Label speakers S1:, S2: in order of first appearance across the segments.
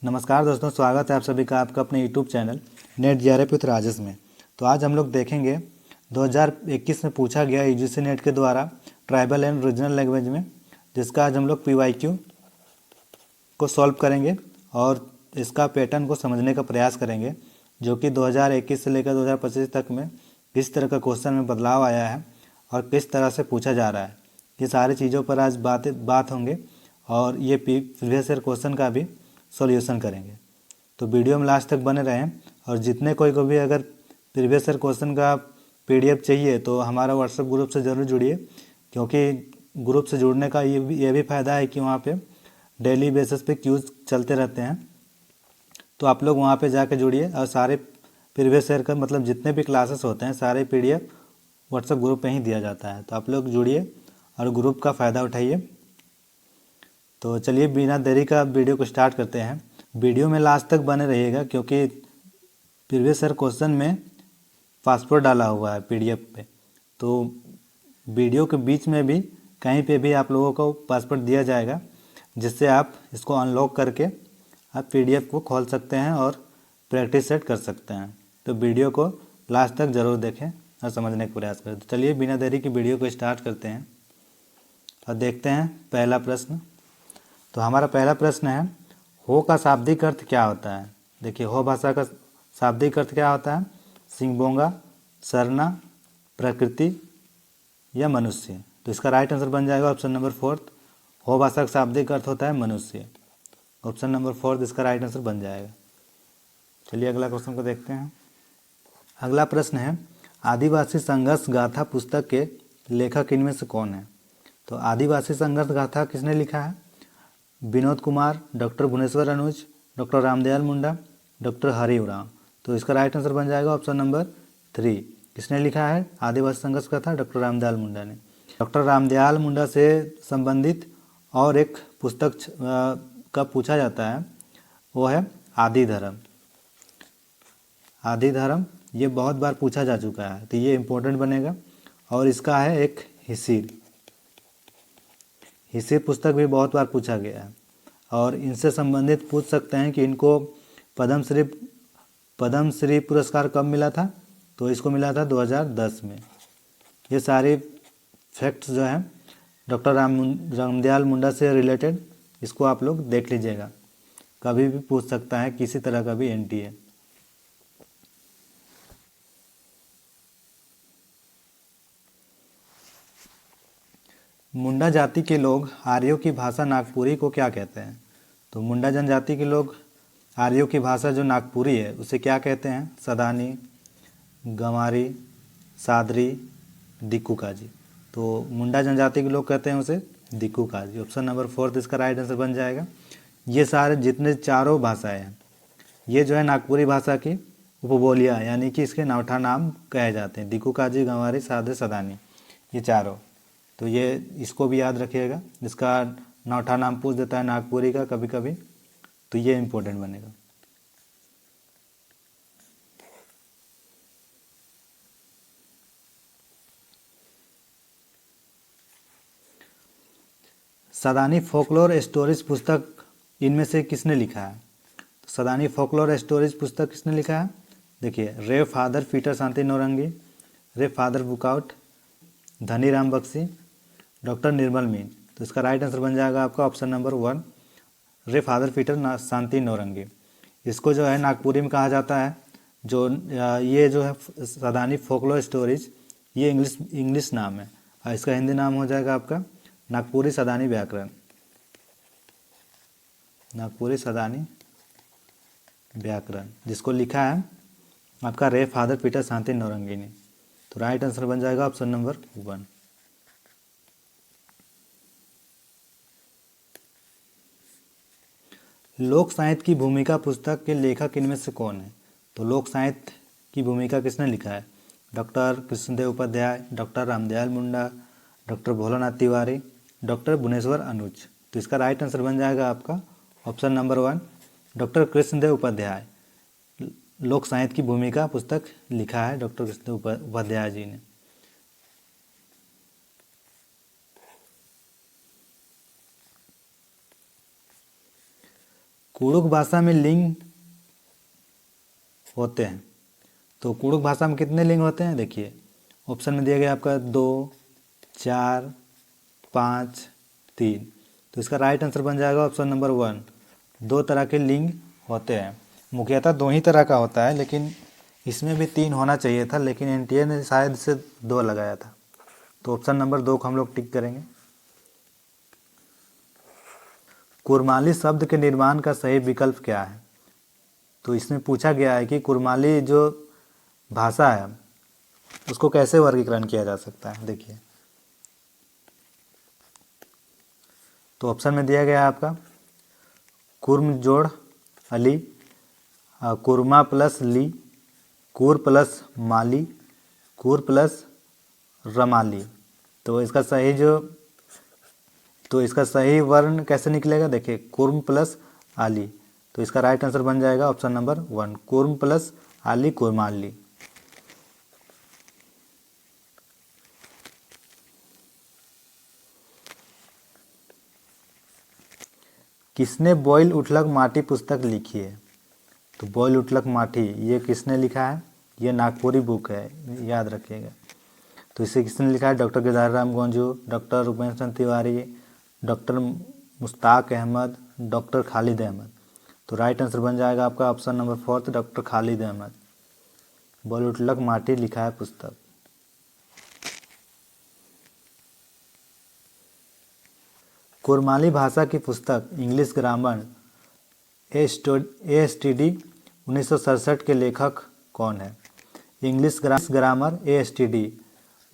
S1: नमस्कार दोस्तों, स्वागत है आप सभी का आपका अपने YouTube channel net GRF with Rajesh में। तो आज हम लोग देखेंगे 2021 में पूछा गया यूजीसी नेट के द्वारा ट्राइबल एंड रीजनल लैंग्वेज में, जिसका आज हम लोग पीवाईक्यू को सॉल्व करेंगे और इसका पैटर्न को समझने का प्रयास करेंगे, जो कि 2021 से लेकर 2025 तक में किस तरह का क्वेश्चन में बदलाव आया है और किस तरह से पूछा जा रहा है। ये सारी चीज़ों पर आज बात होंगे और ये प्रीवियस ईयर क्वेश्चन का भी सॉल्यूशन करेंगे। तो वीडियो में लास्ट तक बने रहें और जितने कोई को भी अगर प्रीवियस ईयर क्वेश्चन का पीडीएफ चाहिए तो हमारा व्हाट्सएप ग्रुप से ज़रूर जुड़िए, क्योंकि ग्रुप से जुड़ने का ये भी फ़ायदा है कि वहाँ पे डेली बेसिस पे क्यूज़ चलते रहते हैं। तो आप लोग वहाँ पे जाके जुड़िए और सारे प्रीवियस ईयर का मतलब जितने भी क्लासेस होते हैं सारे पीडीएफ व्हाट्सएप ग्रुप पे ही दिया जाता है। तो आप लोग जुड़िए और ग्रुप का फ़ायदा उठाइए। तो चलिए बिना देरी का वीडियो को स्टार्ट करते हैं। वीडियो में लास्ट तक बने रहिएगा, क्योंकि प्रीवियस ईयर क्वेश्चन में पासवर्ड डाला हुआ है पीडीएफ पे। तो वीडियो के बीच में भी कहीं पे भी आप लोगों को पासवर्ड दिया जाएगा, जिससे आप इसको अनलॉक करके आप पीडीएफ को खोल सकते हैं और प्रैक्टिस सेट कर सकते हैं। तो वीडियो को लास्ट तक ज़रूर देखें और समझने का प्रयास करें। तो चलिए बिना देरी की वीडियो को स्टार्ट करते हैं और देखते हैं पहला प्रश्न। तो हमारा पहला प्रश्न है, हो का शाब्दिक अर्थ क्या होता है। देखिए, हो भाषा का शाब्दिक अर्थ क्या होता है? सिंगबोंगा, सरना, प्रकृति या मनुष्य। तो इसका राइट आंसर बन जाएगा ऑप्शन नंबर 4। हो भाषा का शाब्दिक अर्थ होता है मनुष्य। ऑप्शन नंबर 4 इसका राइट आंसर बन जाएगा। चलिए अगला क्वेश्चन को देखते हैं। अगला प्रश्न है, आदिवासी संघर्ष गाथा पुस्तक के लेखक इनमें से कौन है। तो आदिवासी संघर्ष गाथा किसने लिखा है? विनोद कुमार, डॉक्टर भुवनेश्वर अनुज, डॉक्टर रामदयाल मुंडा, डॉक्टर हरि उरांव। तो इसका राइट आंसर बन जाएगा ऑप्शन नंबर 3। किसने लिखा है आदिवासी संघर्ष कथा? डॉक्टर रामदयाल मुंडा ने। डॉक्टर रामदयाल मुंडा से संबंधित और एक पुस्तक का पूछा जाता है, वो है आदि धर्म। आदि धर्म ये बहुत बार पूछा जा चुका है, तो ये इम्पोर्टेंट बनेगा। और इसका है एक हिस्सीर पुस्तक भी बहुत बार पूछा गया है और इनसे संबंधित पूछ सकते हैं कि इनको पद्मश्री पुरस्कार कब मिला था। तो इसको मिला था 2010 में। ये सारे फैक्ट्स जो हैं डॉक्टर रामदयाल मुंडा से रिलेटेड, इसको आप लोग देख लीजिएगा, कभी भी पूछ सकता है किसी तरह का भी एनटीए। मुंडा जाति के लोग आर्यों की भाषा नागपुरी को क्या कहते हैं। तो मुंडा जनजाति के लोग आर्यों की भाषा जो नागपुरी है उसे क्या कहते हैं? सदानी, गंवारी, सादरी, दिक्कू काजी। तो मुंडा जनजाति के लोग कहते हैं उसे दिक्कू काजी। ऑप्शन नंबर 4 इसका राइट आंसर बन जाएगा। ये सारे जितने चारों भाषाएं हैं ये जो है नागपुरी भाषा की उपबोलियाँ, यानी कि इसके नौठा नाम कहे जाते हैं। दिक्कू काजी, गंवारी, सादरी, सदानी, ये चारों। तो ये इसको भी याद रखिएगा। इसका नौठा नाम पूछ देता है नागपुरी का कभी कभी, तो ये इम्पोर्टेंट बनेगा। सदानी फोकलोर स्टोरीज पुस्तक इनमें से किसने लिखा है? तो सदानी फोकलोर स्टोरीज पुस्तक किसने लिखा है? देखिए, रे फादर पीटर शांति नौरंगी, रे फादर बुकआउट, धनी राम बख्शी, डॉक्टर निर्मल मीन। तो इसका राइट आंसर बन जाएगा आपका ऑप्शन नंबर 1, रे फादर पीटर शांति नौरंगी। इसको जो है नागपुरी में कहा जाता है। जो ये जो है सदानी फोकलोर स्टोरीज, ये इंग्लिश नाम है और इसका हिंदी नाम हो जाएगा आपका नागपुरी सदानी व्याकरण। नागपुरी सदानी व्याकरण, जिसको लिखा है आपका रे फादर पीटर शांति नौरंगी ने। तो राइट आंसर बन जाएगा ऑप्शन नंबर 1। लोक साहित्य की भूमिका पुस्तक के लेखक इनमें से कौन है? तो लोक साहित्य की भूमिका किसने लिखा है? Doctor Krishnadev Upadhyay, doctor Ramdayal Munda, doctor Bholanath Tiwari, doctor Bhuvneshwar Anuj. तो इसका राइट आंसर बन जाएगा आपका option number 1, doctor Krishnadev Upadhyay. लोक साहित्य की भूमिका पुस्तक लिखा है डॉक्टर कृष्णदेव उपाध्याय जी ने। कुड़ुक भाषा में लिंग होते हैं। तो कुड़ुक भाषा में कितने लिंग होते हैं? देखिए ऑप्शन में दिया गया आपका 2, 4, 5, 3। तो इसका राइट आंसर बन जाएगा ऑप्शन नंबर 1। 2 तरह के लिंग होते हैं। मुख्यतः 2 ही तरह का होता है, लेकिन इसमें भी 3 होना चाहिए था, लेकिन एनटीए ने शायद से 2 लगाया था। तो ऑप्शन नंबर 2 को हम लोग टिक करेंगे। कुरमाली शब्द के निर्माण का सही विकल्प क्या है? तो इसमें पूछा गया है कि कुरमाली जो भाषा है उसको कैसे वर्गीकरण किया जा सकता है। देखिए तो ऑप्शन में दिया गया है आपका कुर्म जोड़ अली, कुरमा प्लस ली, कुर प्लस माली, कुर प्लस रमाली। तो इसका सही वर्ण कैसे निकलेगा? देखिए कुर्म प्लस आली। तो इसका राइट आंसर बन जाएगा ऑप्शन नंबर 1, कुर्म प्लस आली कुरमाली। किसने बॉयल उठलक माटी पुस्तक लिखी है? तो बॉयल उठलक माटी ये किसने लिखा है? ये नागपुरी बुक है, याद रखिएगा। तो इसे किसने लिखा है? Doctor Kedar Ram Gaunju, doctor Upendra Chandra Tiwari, doctor Mushtaq Ahmad, doctor Khalid Ahmad. तो राइट आंसर बन जाएगा आपका option number 4, doctor Khalid Ahmad. बॉयल उठलक माटी लिखा है पुस्तक। कुरमाली भाषा की पुस्तक इंग्लिश ग्रामर ASTD 1967 के लेखक कौन है? इंग्लिश ग्रामर ASTD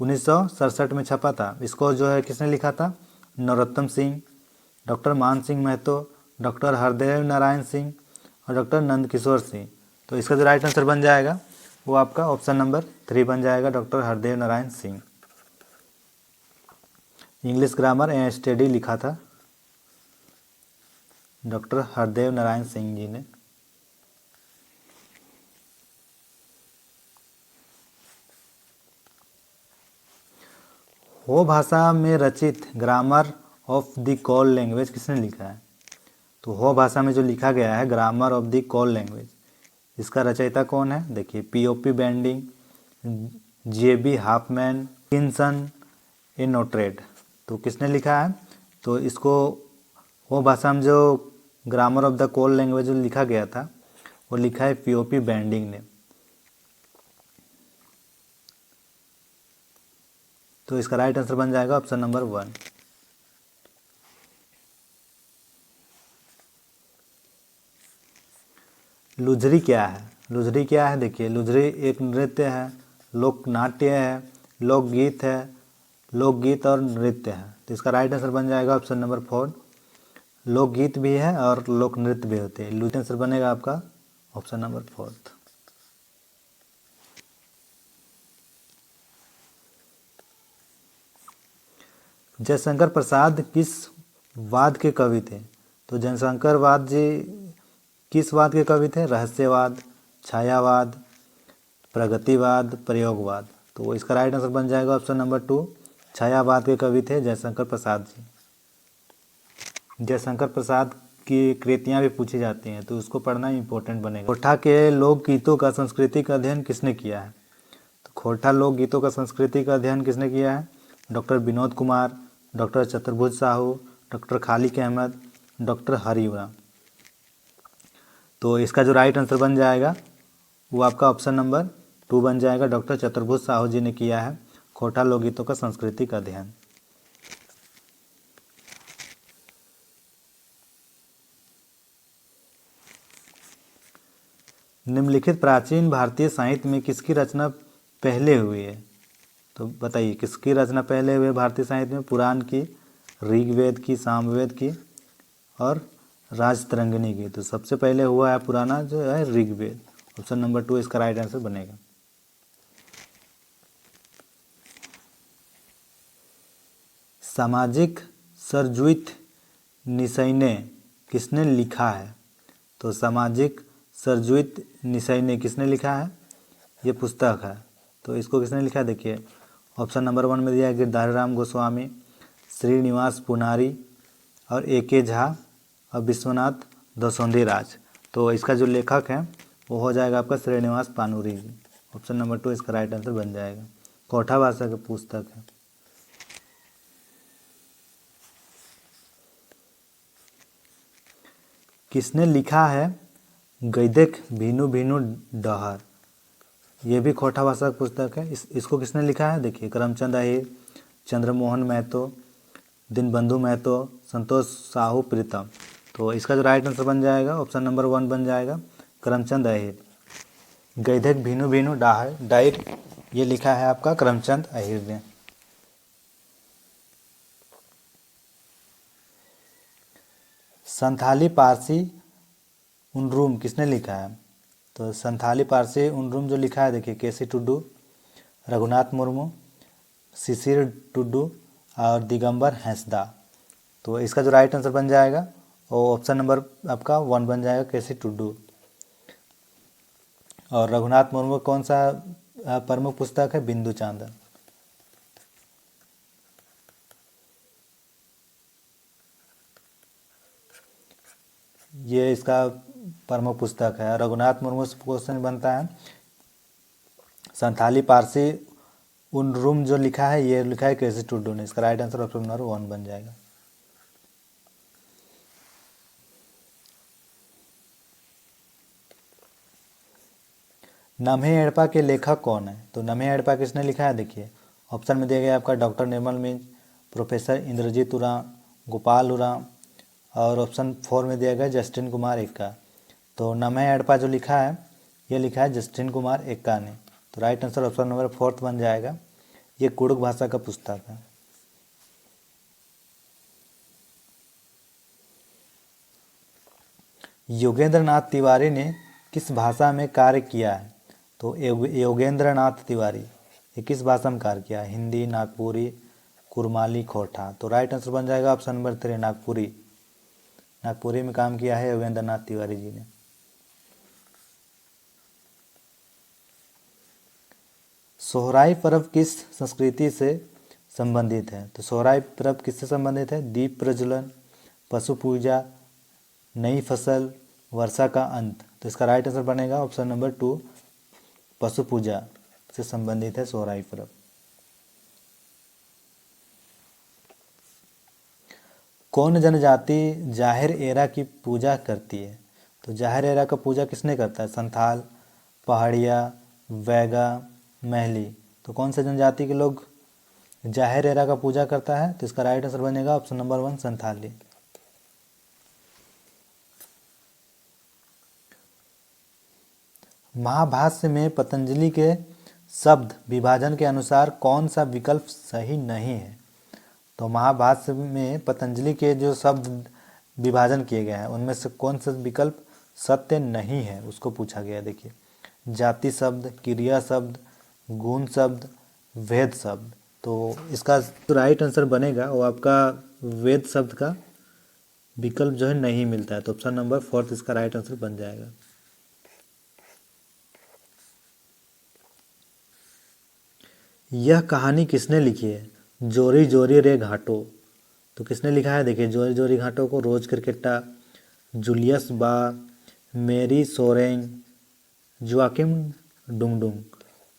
S1: 1967 में छपा था। इसको जो है किसने लिखा था? नरोत्तम सिंह, डॉक्टर मान सिंह महतो, डॉक्टर हरदेव नारायण सिंह और डॉक्टर नंदकिशोर सिंह। तो इसका जो राइट आंसर बन जाएगा वो आपका ऑप्शन नंबर 3 बन जाएगा, doctor Hardev Narayan Singh. English grammar ASTD लिखा था डॉक्टर हरदेव नारायण सिंह जी ने। हो भाषा में रचित grammar of the call language किसने लिखा है? तो हो भाषा में जो लिखा गया है grammar of the call language, इसका रचयिता कौन है? देखिए POP बेंडिंग, JB हाफमैन, किन्सन, नोट्रेट। तो किसने लिखा है? तो इसको हो भाषा में जो grammar of the call language जो लिखा गया था वो लिखा है POP बेंडिंग ने। तो इसका राइट आंसर बन जाएगा ऑप्शन नंबर 1। लुझरी क्या है? लुझरी क्या है? देखिए लुझरी एक नृत्य है, लोक नाट्य है, लोकगीत है, लोकगीत और नृत्य है। तो इसका राइट आंसर बन जाएगा ऑप्शन नंबर 4, लोकगीत भी है और लोक नृत्य भी होते हैं। लुझरी आंसर बनेगा आपका ऑप्शन नंबर 4। जयशंकर प्रसाद किस वाद के कवि थे? तो जयशंकर वाद जी किस वाद के कवि थे? रहस्यवाद, छायावाद, प्रगतिवाद, प्रयोगवाद। तो इसका राइट आंसर बन जाएगा ऑप्शन नंबर 2, छायावाद के कवि थे जयशंकर प्रसाद जी। जयशंकर प्रसाद की कृतियाँ भी पूछी जाती हैं तो उसको पढ़ना इंपॉर्टेंट बनेगा। खोरठा के लोकगीतों का सांस्कृतिक अध्ययन किसने किया है? तो खोरठा लोकगीतों का सांस्कृतिक अध्ययन किसने किया है? डॉक्टर विनोद कुमार, डॉक्टर चतुर्भुज साहू, डॉक्टर खालिद अहमद, डॉक्टर हरिवरा। तो इसका जो राइट आंसर बन जाएगा वो आपका ऑप्शन नंबर 2 बन जाएगा, डॉक्टर चतुर्भुज साहू जी ने किया है खोरठा लोकगीतों का सांस्कृतिक अध्ययन। निम्नलिखित प्राचीन भारतीय साहित्य में किसकी रचना पहले हुई है? तो बताइए किसकी रचना पहले हुई है भारतीय साहित्य में? पुराण की, ऋग्वेद की, सामवेद की और राजतरंगिणी की। तो सबसे पहले हुआ है पुराना जो है ऋग्वेद। ऑप्शन नंबर 2 इसका राइट आंसर बनेगा। सामाजिक सरजुइत निसैने किसने लिखा है? तो सामाजिक सरजुइत निसैने किसने लिखा है? ये पुस्तक है। तो इसको किसने लिखा है? देखिए ऑप्शन नंबर 1 में दिया है गिरधारी राम गोस्वामी, श्रीनिवास पुनारी और AK झा और विश्वनाथ दौसंधी राज। तो इसका जो लेखक है वो हो जाएगा आपका श्रीनिवास पानूरी जी। ऑप्शन नंबर 2 इसका राइट आंसर बन जाएगा। कोठा भाषा की पुस्तक है। किसने लिखा है गैदेक भीनु भीनु डहर? ये भी खोटा भाषा की पुस्तक है। इसको किसने लिखा है? देखिए, करमचंद अहीर, चंद्रमोहन महतो, दीनबंधु महतो, संतोष साहू प्रीतम। तो इसका जो राइट आंसर बन जाएगा ऑप्शन नंबर 1 बन जाएगा, करमचंद अहीर। गैधक भीनु भीनु डायर ये लिखा है आपका करमचंद अहीर ने। संथाली पारसी उनरूम किसने लिखा है? तो संथाली पारसी उनरूम जो लिखा है, देखिए, केसी टुड्डू, रघुनाथ मुर्मू, शिशिर टुड्डू और दिगंबर हैंसदा। तो इसका जो राइट आंसर बन जाएगा वो ऑप्शन नंबर आपका 1 बन जाएगा, केसी टुड्डू। और रघुनाथ मुर्मू कौन सा प्रमुख पुस्तक है? बिंदु चांदन। ये इसका प्रमुख पुस्तक है। रघुनाथ मुर्मू से क्वेश्चन बनता है। संथाली पारसी उनरूम जो लिखा है ये लिखा है केसी टुड्डू ने। इसका राइट आंसर ऑप्शन नंबर 1 बन जाएगा। नम्हे एड़पा के लेखक कौन है? तो नम्हे एड़पा किसने लिखा है? देखिए, ऑप्शन में दिया गया आपका डॉक्टर निर्मल मिंज, प्रोफेसर इंद्रजीत उरांव, गोपाल उरांव, और ऑप्शन 4 में दिया गया जस्टिन कुमार एक्का। तो नम्हे एड़पा जो लिखा है ये लिखा है जस्टिन कुमार एक्का ने। तो राइट आंसर ऑप्शन नंबर 4 बन जाएगा। ये कुड़ुक भाषा का पुस्तक है। योगेंद्र नाथ तिवारी ने किस भाषा में कार्य किया है? तो योगेंद्र नाथ तिवारी ये किस भाषा में कार्य किया है? हिंदी, नागपुरी, कुरमाली, खोटा। तो राइट आंसर बन जाएगा ऑप्शन नंबर 3 नागपुरी। नागपुरी में काम किया है योगेंद्र नाथ तिवारी जी ने। सोहराई पर्व किस संस्कृति से संबंधित है? तो सोहराई पर्व किससे संबंधित है? दीप प्रज्वलन, पशु पूजा, नई फसल, वर्षा का अंत। तो इसका राइट आंसर बनेगा ऑप्शन नंबर 2 पशु पूजा से संबंधित है सोहराई पर्व। कौन जनजाति जाहिर एरा की पूजा करती है? तो जाहिर एरा का पूजा किसने करता है? संथाल, पहाड़िया, वैगा, महली। तो कौन से जनजाति के लोग जाहिर एरा का पूजा करता है? तो इसका राइट आंसर बनेगा ऑप्शन नंबर 1 संथाली। महाभाष्य में पतंजलि के शब्द विभाजन के अनुसार कौन सा विकल्प सही नहीं है? तो महाभाष्य में पतंजलि के जो शब्द विभाजन किए गए हैं उनमें से कौन सा विकल्प सत्य नहीं है उसको पूछा गया है। देखिए, जाति शब्द, क्रिया शब्द, गुण शब्द, वेद शब्द। तो इसका जो राइट आंसर बनेगा वो आपका वेद शब्द का विकल्प जो है नहीं मिलता है। तो ऑप्शन नंबर 4 इसका राइट आंसर बन जाएगा। यह कहानी किसने लिखी है? जोरी जोरी रे घाटो। तो किसने लिखा है? देखिए, जोरी जोरी घाटो को रोज क्रिकेटा, जूलियस बा, मेरी सोरेंग, जोआकिम डुंगडुंग।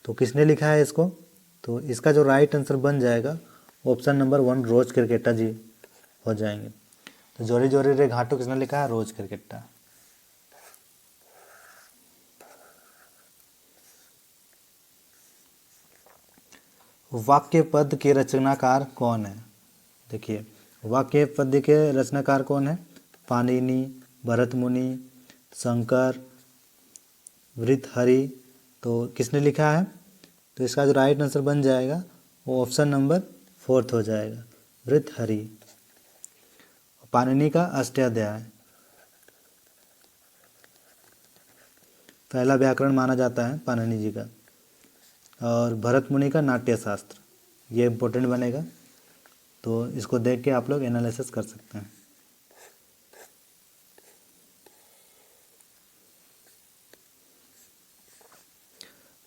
S1: तो किसने लिखा है इसको? तो इसका जो राइट आंसर बन जाएगा ऑप्शन नंबर 1 रोज क्रिकेटा जी हो जाएंगे। तो जोरी जोरी रे घाटो किसने लिखा है? रोज क्रिकेटा। वाक्य पद के रचनाकार कौन है? देखिए, वाक्य पद के रचनाकार कौन है? पाणिनि, भरत मुनि, शंकर, वृत्रहरि। तो किसने लिखा है? तो इसका जो राइट आंसर बन जाएगा वो ऑप्शन नंबर 4 हो जाएगा, वृत्रहरि। पाणिनि का अष्टाध्याय पहला व्याकरण माना जाता है पाणिनि जी का। और भरत मुनि का नाट्य शास्त्र, ये इम्पोर्टेंट बनेगा। तो इसको देख के आप लोग एनालिसिस कर सकते हैं।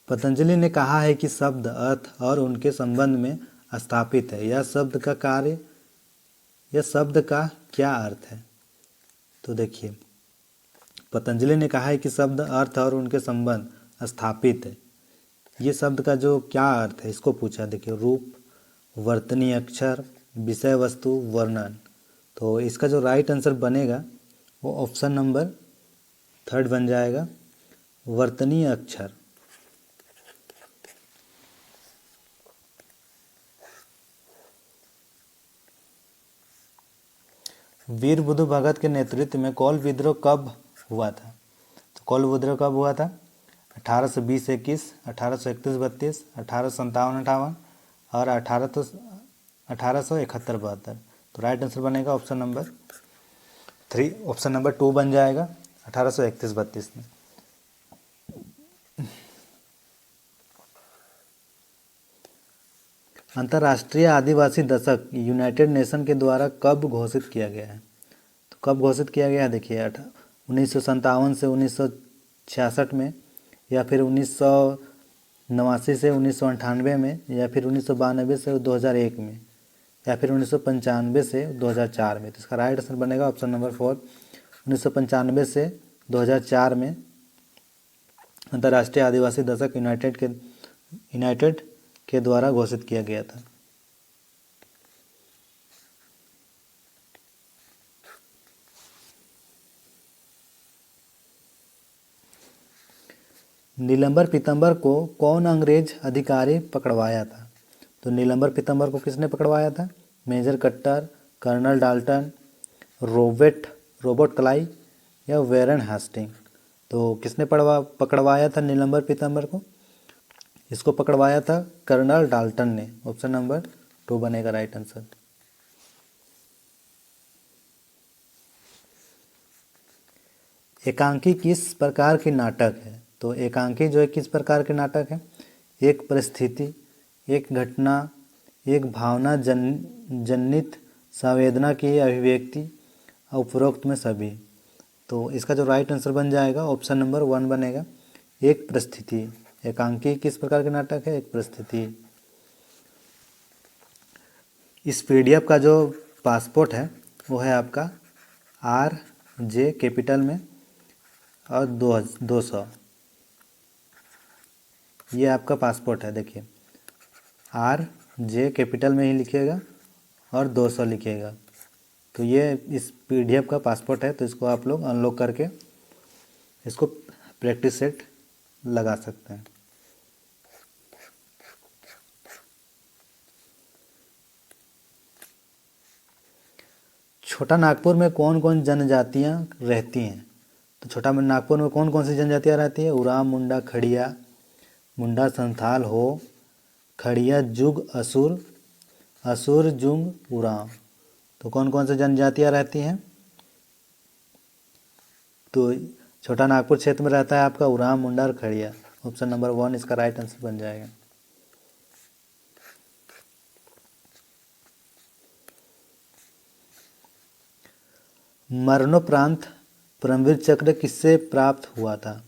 S1: पतंजलि ने कहा है कि शब्द अर्थ और उनके संबंध में स्थापित है। यह शब्द का क्या अर्थ है? तो देखिए, पतंजलि ने कहा है कि शब्द, अर्थ और उनके संबंध स्थापित है। ये शब्द का जो क्या अर्थ है इसको पूछा। देखिए, रूप, वर्तनी अक्षर, विषय वस्तु, वर्णन। तो इसका जो राइट आंसर बनेगा वो ऑप्शन नंबर 3 बन जाएगा, वर्तनी अक्षर। वीर बुधु भगत के नेतृत्व में कोल विद्रोह कब हुआ था? तो कोल विद्रोह कब हुआ था? 1820-21, 1831-32, 1857-58 और 1871-72। तो राइट आंसर बनेगा ऑप्शन नंबर 3, ऑप्शन नंबर 2 बन जाएगा, 1831-32 में। अंतर्राष्ट्रीय आदिवासी दशक यूनाइटेड नेशन के द्वारा कब घोषित किया गया है? तो कब घोषित किया गया है? देखिए, 1957 से 1966 में, या फिर 1989 से 1998 में, या फिर 1992 से 2001 में, या फिर 1995 से 2004 में। तो इसका राइट आंसर बनेगा ऑप्शन नंबर 4, 1995 से 2004 में अंतर्राष्ट्रीय आदिवासी दशक यूनाइटेड के द्वारा घोषित किया गया था। नीलंबर पीतम्बर को कौन अंग्रेज अधिकारी पकड़वाया था? तो नीलंबर पीतम्बर को किसने पकड़वाया था? मेजर कट्टर, कर्नल डाल्टन, रॉबर्ट क्लाई या वेरन हास्टिंग। तो किसने पकड़वाया था नीलंबर पीतम्बर को? इसको पकड़वाया था कर्नल डाल्टन ने। ऑप्शन नंबर 2 बनेगा राइट आंसर। एकांकी किस प्रकार की नाटक है? तो एकांकी जो है किस प्रकार के नाटक है? एक परिस्थिति, एक घटना, एक भावना जनित संवेदना की अभिव्यक्ति, उपरोक्त में सभी। तो इसका जो राइट आंसर बन जाएगा ऑप्शन नंबर 1 बनेगा, एक परिस्थिति। एकांकी किस प्रकार के नाटक है? एक परिस्थिति। इस पीडीएफ का जो पासपोर्ट है वो है आपका RJ कैपिटल में और 200। ये आपका पासपोर्ट है। देखिए, RJ कैपिटल में ही लिखिएगा और 200 लिखिएगा। तो ये इस पीडीएफ का पासपोर्ट है। तो इसको आप लोग अनलॉक करके इसको प्रैक्टिस सेट लगा सकते हैं। छोटा नागपुर में कौन कौन जनजातियां रहती हैं? तो छोटा नागपुर में कौन कौन सी जनजातियां रहती है? उरांव, मुंडा, खड़िया, मुंडा, संथाल, हो, खड़िया, जुग, असुर, जुंग, उरांव। तो कौन कौन सी जनजातियां रहती हैं? तो छोटा नागपुर क्षेत्र में रहता है आपका उरांव, मुंडा और खड़िया। ऑप्शन नंबर 1 इसका राइट आंसर बन जाएगा। मरणोपरांत परमवीर चक्र किससे प्राप्त हुआ था?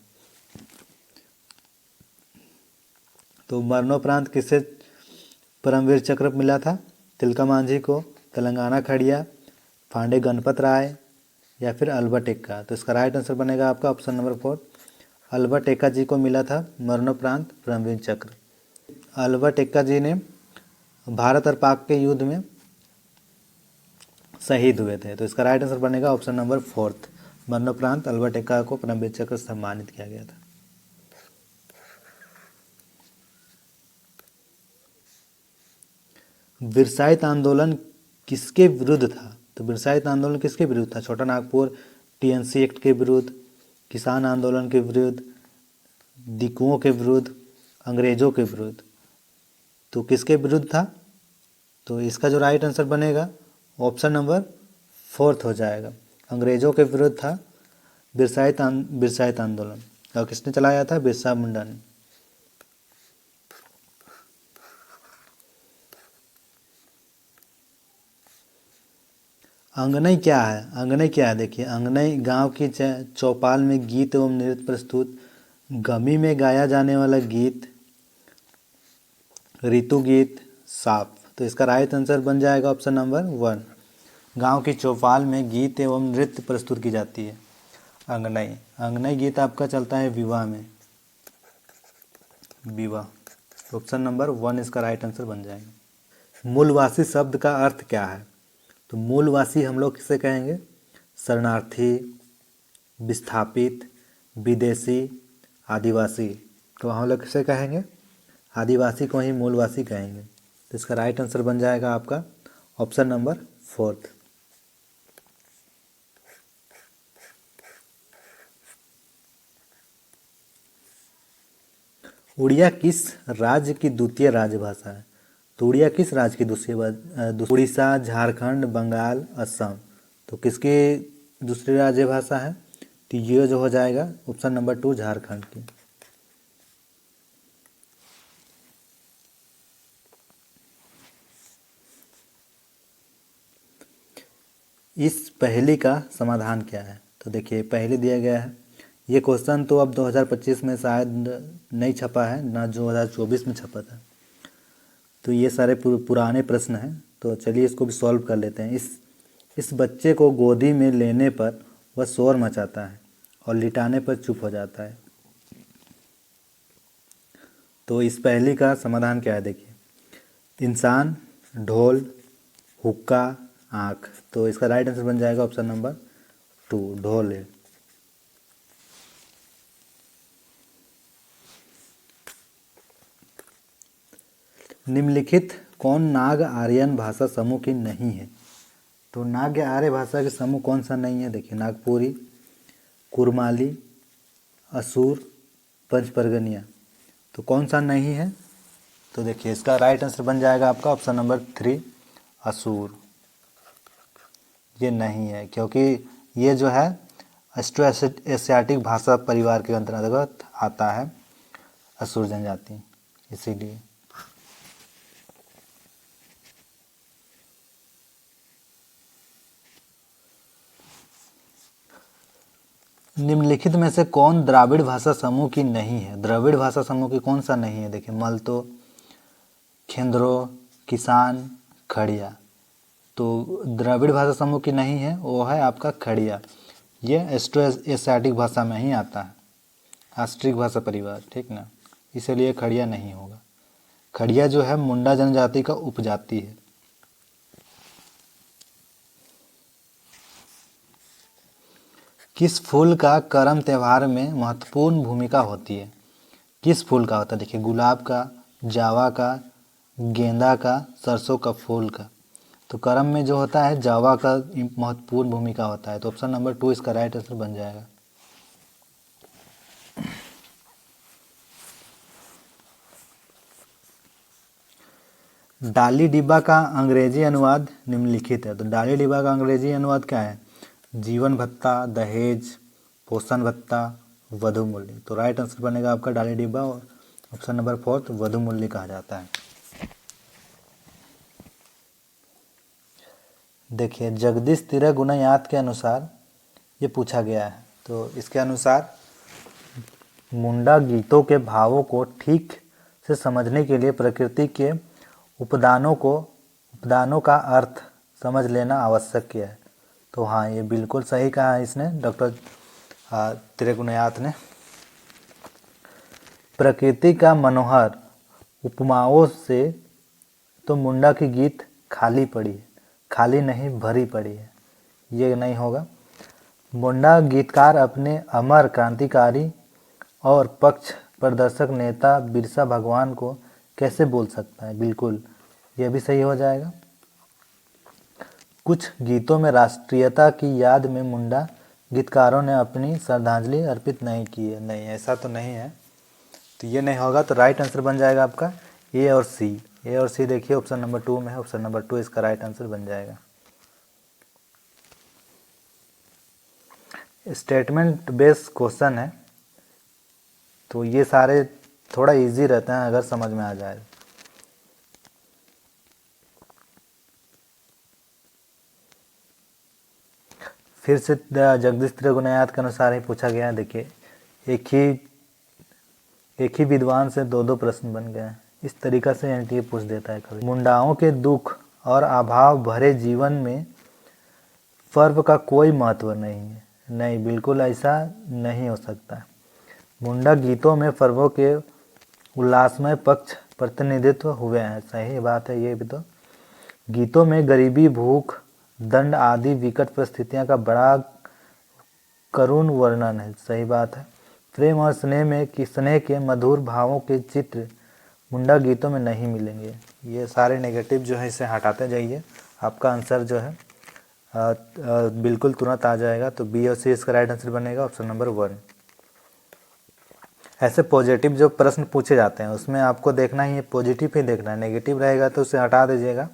S1: तो मरणोपरांत किससे परमवीर चक्र मिला था? तिलका मांझी को, तेलंगाना खड़िया, पांडे गणपत राय या फिर अल्बर्ट एक्का। तो इसका राइट आंसर बनेगा आपका ऑप्शन नंबर 4, अल्बर्ट एक्का जी को मिला था मरणोपरांत परमवीर चक्र। अल्बर्ट एक्का जी ने भारत और पाक के युद्ध में शहीद हुए थे। तो इसका राइट आंसर बनेगा ऑप्शन नंबर 4, मरणोपरांत अल्बर्ट एक्का को परमवीर चक्र से सम्मानित किया गया था। बिरसाइत आंदोलन किसके विरुद्ध था? तो बिरसाइत आंदोलन किसके विरुद्ध था? छोटा नागपुर TNC एक्ट के विरुद्ध, किसान आंदोलन के विरुद्ध, दिकुओं के विरुद्ध, अंग्रेजों के विरुद्ध। तो किसके विरुद्ध था? तो इसका जो राइट आंसर बनेगा ऑप्शन नंबर 4 हो जाएगा। अंग्रेजों के विरुद्ध था बिरसाइत आंदोलन। और किसने चलाया था? बिरसा मुंडा ने। अंगनई क्या है? अंगनई क्या है? देखिए, अंगनई गांव की चौपाल में गीत एवं नृत्य प्रस्तुत, गमी में गाया जाने वाला गीत, ऋतु गीत, साफ। तो इसका राइट आंसर बन जाएगा ऑप्शन नंबर 1, गांव की चौपाल में गीत एवं नृत्य प्रस्तुत की जाती है। अंगनई। अंगनई गीत आपका चलता है विवाह में, विवाह। ऑप्शन नंबर 1 इसका राइट आंसर बन जाएगा। मूलवासी शब्द का अर्थ क्या है? तो मूलवासी हम लोग किसे कहेंगे? शरणार्थी, विस्थापित, विदेशी, आदिवासी। तो हम लोग किसे कहेंगे? आदिवासी को ही मूलवासी कहेंगे। तो इसका राइट आंसर बन जाएगा आपका ऑप्शन नंबर 4। उड़िया किस राज्य की द्वितीय राजभाषा है? तो उड़िया किस राज्य की उड़ीसा, झारखंड, बंगाल, असम। तो किसकी दूसरी राज्य भाषा है? तो ये जो हो जाएगा ऑप्शन नंबर 2 झारखंड की। इस पहेली का समाधान क्या है? तो देखिए पहेली दिया गया है। ये क्वेश्चन तो अब 2025 में शायद नहीं छपा है, ना 2024 में छपा था। तो ये सारे पुराने प्रश्न हैं। तो चलिए इसको भी सॉल्व कर लेते हैं। इस बच्चे को गोदी में लेने पर वह शोर मचाता है और लिटाने पर चुप हो जाता है। तो इस पहेली का समाधान क्या है? देखिए, इंसान, ढोल, हुक्का, आँख। तो इसका राइट आंसर बन जाएगा ऑप्शन नंबर 2 ढोल है। निम्नलिखित कौन नाग आर्यन भाषा समूह की नहीं है? तो नाग आर्य भाषा के समूह कौन सा नहीं है? देखिए, नागपुरी, कुरमाली, असुर, पंचपरगनिया। तो कौन सा नहीं है? तो देखिए इसका राइट आंसर बन जाएगा आपका ऑप्शन नंबर 3 असुर। ये नहीं है क्योंकि ये जो है ऑस्ट्रो एशियाटिक भाषा परिवार के अंतर्गत आता है, असुर जनजाति, इसीलिए। निम्नलिखित में से कौन द्राविड़ भाषा समूह की नहीं है? द्रविड़ भाषा समूह की कौन सा नहीं है? देखिए, मल्तो, खेंद्रो, किसान, खड़िया। तो द्रविड़ भाषा समूह की नहीं है, वो है आपका खड़िया। ये ऑस्ट्रो एशियाटिक भाषा में ही आता है, ऑस्ट्रिक भाषा परिवार, ठीक ना, इसलिए खड़िया नहीं होगा। खड़िया जो है मुंडा जनजाति का उपजाति है। किस फूल का करम त्यौहार में महत्वपूर्ण भूमिका होती है? किस फूल का होता है? देखिए, गुलाब का, जावा का, गेंदा का, सरसों का फूल का। तो करम में जो होता है जावा का महत्वपूर्ण भूमिका होता है। तो ऑप्शन नंबर 2 इसका राइट आंसर बन जाएगा। डाली डिब्बा का अंग्रेजी अनुवाद निम्नलिखित है। तो डाली डिब्बा का अंग्रेजी अनुवाद क्या है? जीवन भत्ता, दहेज, पोषण भत्ता, वधु मूल्य। तो राइट आंसर बनेगा आपका डाली डिब्बा, और ऑप्शन नंबर 4 वधु मूल्य कहा जाता है। देखिए, जगदीश तिरक गुणयात के अनुसार ये पूछा गया है। तो इसके अनुसार मुंडा गीतों के भावों को ठीक से समझने के लिए प्रकृति के उपदानों का अर्थ समझ लेना आवश्यक है। तो हाँ, ये बिल्कुल सही कहा है इसने, डॉक्टर तिरक गुणयात ने। प्रकृति का मनोहर उपमाओं से तो मुंडा की गीत खाली पड़ी है, खाली नहीं भरी पड़ी है, ये नहीं होगा। मुंडा गीतकार अपने अमर क्रांतिकारी और पक्ष प्रदर्शक नेता बिरसा भगवान को कैसे बोल सकता है? बिल्कुल, यह भी सही हो जाएगा। कुछ गीतों में राष्ट्रीयता की याद में मुंडा गीतकारों ने अपनी श्रद्धांजलि अर्पित नहीं की है। नहीं, ऐसा तो नहीं है, तो ये नहीं होगा। तो राइट आंसर बन जाएगा आपका ए और सी। ए और सी देखिए ऑप्शन नंबर 2 में है, ऑप्शन नंबर 2 इसका राइट आंसर बन जाएगा। स्टेटमेंट बेस्ड क्वेश्चन है, तो ये सारे थोड़ा इजी रहते हैं अगर समझ में आ जाए। फिर से जगदीश तिरक गुणयात के अनुसार ही पूछा गया है। देखिए, एक ही विद्वान से दो प्रश्न बन गए हैं। इस तरीका से एनटीए पूछ देता है कभी। मुंडाओं के दुख और अभाव भरे जीवन में पर्व का कोई महत्व नहीं है। नहीं, बिल्कुल ऐसा नहीं हो सकता। मुंडा गीतों में पर्वों के उल्लासमय पक्ष प्रतिनिधित्व हुए हैं, सही बात है ये भी। तो गीतों में गरीबी, भूख, दंड आदि विकट परिस्थितियों का बड़ा करुण वर्णन है, सही बात है। प्रेम और स्नेह के मधुर भावों के चित्र मुंडा गीतों में नहीं मिलेंगे। ये सारे नेगेटिव जो है इसे हटाते जाइए, आपका आंसर जो है बिल्कुल तुरंत आ जाएगा। तो बी और सी इसका राइट आंसर बनेगा, ऑप्शन नंबर 1। ऐसे पॉजिटिव जो प्रश्न पूछे जाते हैं उसमें आपको देखना ही है, पॉजिटिव ही देखना है, नेगेटिव रहेगा तो उसे हटा दीजिएगा,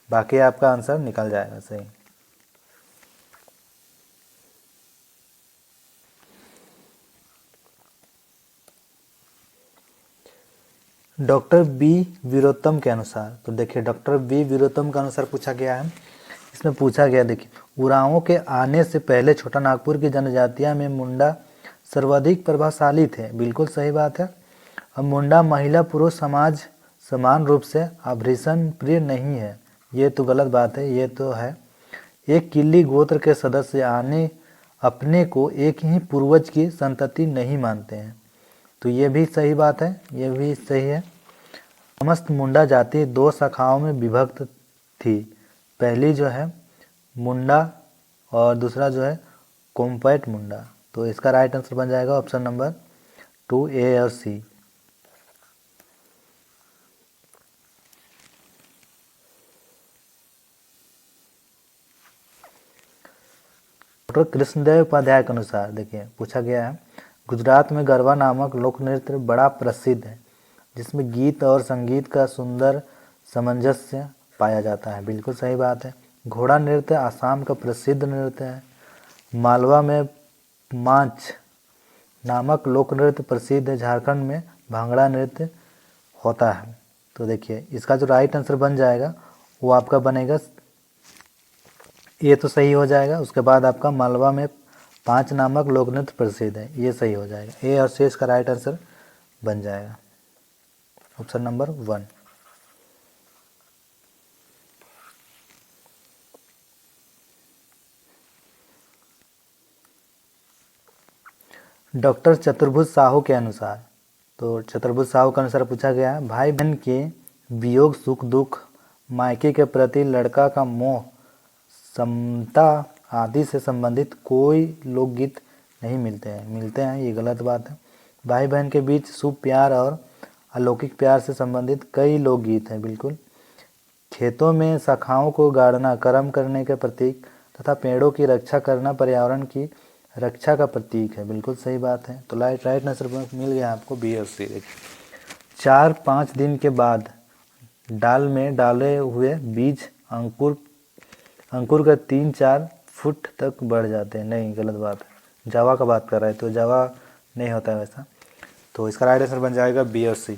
S1: बाकी आपका आंसर निकल जाएगा सही। डॉक्टर बी वीरोत्तम के अनुसार, तो देखिए डॉक्टर बी वीरोत्तम के अनुसार पूछा गया है। इसमें पूछा गया, देखिए, उरांवों के आने से पहले छोटा नागपुर की जनजातियां में मुंडा सर्वाधिक प्रभावशाली थे, बिल्कुल सही बात है। अब मुंडा महिला पुरुष समाज समान रूप से आभूषण प्रिय नहीं है, ये तो गलत बात है, ये तो है। एक किल्ली गोत्र के सदस्य अपने को एक ही पूर्वज की संतति नहीं मानते हैं, तो ये भी सही बात है, ये भी सही है। समस्त मुंडा जाति 2 शाखाओं में विभक्त थी, पहली जो है मुंडा और दूसरा जो है कोम्पैट मुंडा। तो इसका राइट आंसर बन जाएगा ऑप्शन नंबर 2, ए और सी। डॉक्टर कृष्णदेव उपाध्याय के अनुसार, देखिए पूछा गया है, गुजरात में गरबा नामक लोक नृत्य बड़ा प्रसिद्ध है, जिसमें गीत और संगीत का सुंदर सामंजस्य पाया जाता है, बिल्कुल सही बात है। घोड़ा नृत्य आसाम का प्रसिद्ध नृत्य है। मालवा में मांच नामक लोक नृत्य प्रसिद्ध है। झारखंड में भांगड़ा नृत्य होता है। तो देखिए इसका जो राइट आंसर बन जाएगा वो आपका बनेगा, ये तो सही हो जाएगा। उसके बाद आपका मालवा में 5 नामक लोक नृत्य प्रसिद्ध है, ये सही हो जाएगा। ए और सी इसका राइट आंसर बन जाएगा, ऑप्शन नंबर 1। डॉक्टर चतुर्भुज साहू के अनुसार, तो चतुर्भुज साहू के अनुसार पूछा गया है, भाई बहन के वियोग सुख दुख, मायके के प्रति लड़का का मोह, समता आदि से संबंधित कोई लोकगीत नहीं मिलते हैं, ये गलत बात है। भाई बहन के बीच शुभ प्यार और अलौकिक प्यार से संबंधित कई लोकगीत हैं, बिल्कुल। खेतों में शाखाओं को गाड़ना कर्म करने के प्रतीक तथा पेड़ों की रक्षा करना पर्यावरण की रक्षा का प्रतीक है, बिल्कुल सही बात है। तो राइट आंसर मिल गया आपको, बी और सी। 4-5 दिन के बाद डाल में डाले हुए बीज अंकुर का 3-4 फुट तक बढ़ जाते हैं, नहीं गलत बात है। जावा का बात कर रहा है, तो जावा नहीं होता है वैसा। तो इसका राइट आंसर बन जाएगा बी और सी,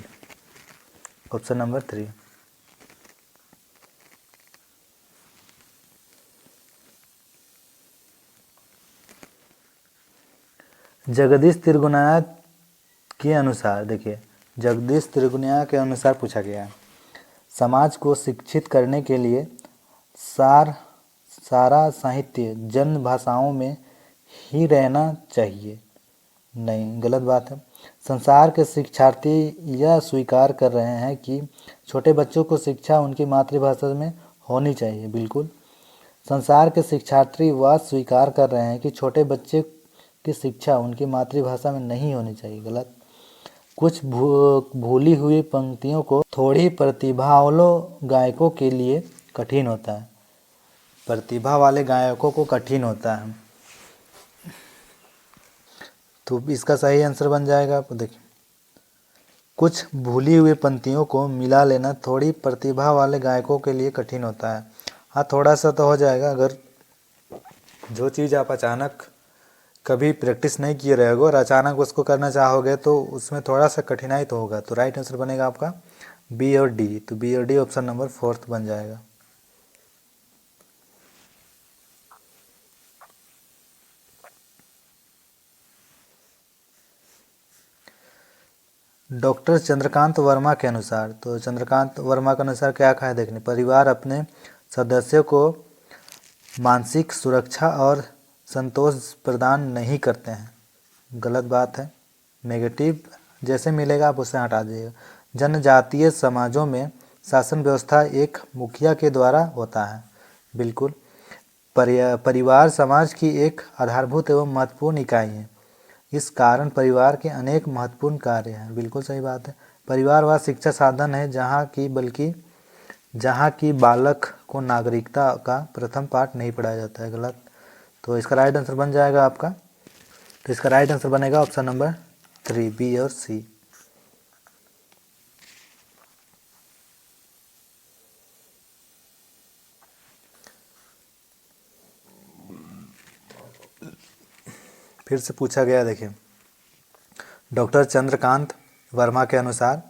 S1: ऑप्शन नंबर 3। जगदीश त्रिगुणाया के अनुसार, देखिए जगदीश त्रिगुणाया के अनुसार पूछा गया है, समाज को शिक्षित करने के लिए सारा साहित्य जन भाषाओं में ही रहना चाहिए, नहीं गलत बात है। संसार के शिक्षार्थी यह स्वीकार कर रहे हैं कि छोटे बच्चों को शिक्षा उनकी मातृभाषा में होनी चाहिए, बिल्कुल। संसार के शिक्षार्थी वह स्वीकार कर रहे हैं कि छोटे बच्चे की शिक्षा उनकी मातृभाषा में नहीं होनी चाहिए, गलत। कुछ भूली हुई पंक्तियों को थोड़ी प्रतिभावाले गायकों के लिए कठिन होता है, प्रतिभा वाले गायकों को कठिन होता है, तो इसका सही आंसर बन जाएगा आपको। देखिए कुछ भूली हुई पंक्तियों को मिला लेना थोड़ी प्रतिभा वाले गायकों के लिए कठिन होता है। हाँ थोड़ा सा तो हो जाएगा, अगर जो चीज़ आप अचानक कभी प्रैक्टिस नहीं किए रहेगा और अचानक उसको करना चाहोगे तो उसमें थोड़ा सा कठिनाई तो होगा। तो राइट आंसर बनेगा आपका बी और डी, तो बी और डी ऑप्शन नंबर 4 बन जाएगा। डॉक्टर चंद्रकांत वर्मा के अनुसार, तो चंद्रकांत वर्मा के अनुसार क्या कहा है, देखने परिवार अपने सदस्यों को मानसिक सुरक्षा और संतोष प्रदान नहीं करते हैं। गलत बात है। नेगेटिव जैसे मिलेगा आप उसे हटा दीजिएगा। जनजातीय समाजों में शासन व्यवस्था एक मुखिया के द्वारा होता है। बिल्कुल। परिवार समाज की एक आधारभूत एवं महत्वपूर्ण इकाई है। इस कारण परिवार के अनेक महत्वपूर्ण कार्य हैं। बिल्कुल सही बात है। परिवार वह शिक्षा साधन है जहाँ की बालक को नागरिकता का प्रथम पाठ नहीं पढ़ाया जाता है। गलत। तो इसका राइट आंसर बन जाएगा आपका, तो इसका राइट आंसर बनेगा ऑप्शन नंबर 3, बी और सी। फिर से पूछा गया, देखिए, डॉक्टर चंद्रकांत वर्मा के अनुसार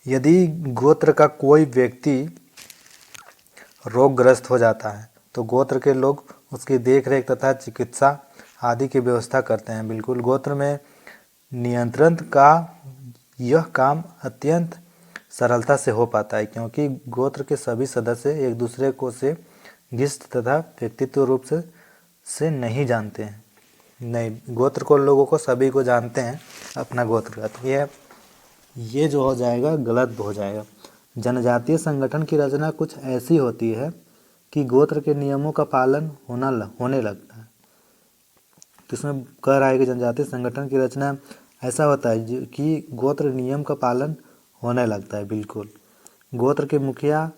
S1: यदि गोत्र का कोई व्यक्ति रोगग्रस्त हो जाता है तो गोत्र के लोग उसकी देखरेख तथा चिकित्सा आदि की व्यवस्था करते हैं। बिल्कुल। गोत्र में नियंत्रण का यह काम अत्यंत सरलता से हो पाता है क्योंकि गोत्र के सभी सदस्य एक दूसरे को से घनिष्ठ तथा व्यक्तित्व रूप से नहीं जानते हैं। नहीं, गोत्र को लोगों को सभी को जानते हैं अपना गोत्र का। तो ये जो हो जाएगा गलत हो जाएगा। जनजातीय संगठन की रचना कुछ ऐसी होती है कि गोत्र के नियमों का पालन होने लगता है। तो इसमें कह रहा है कि जनजातीय संगठन की रचना ऐसा होता है कि गोत्र नियम का पालन होने लगता है। बिल्कुल। गोत्र के मुखिया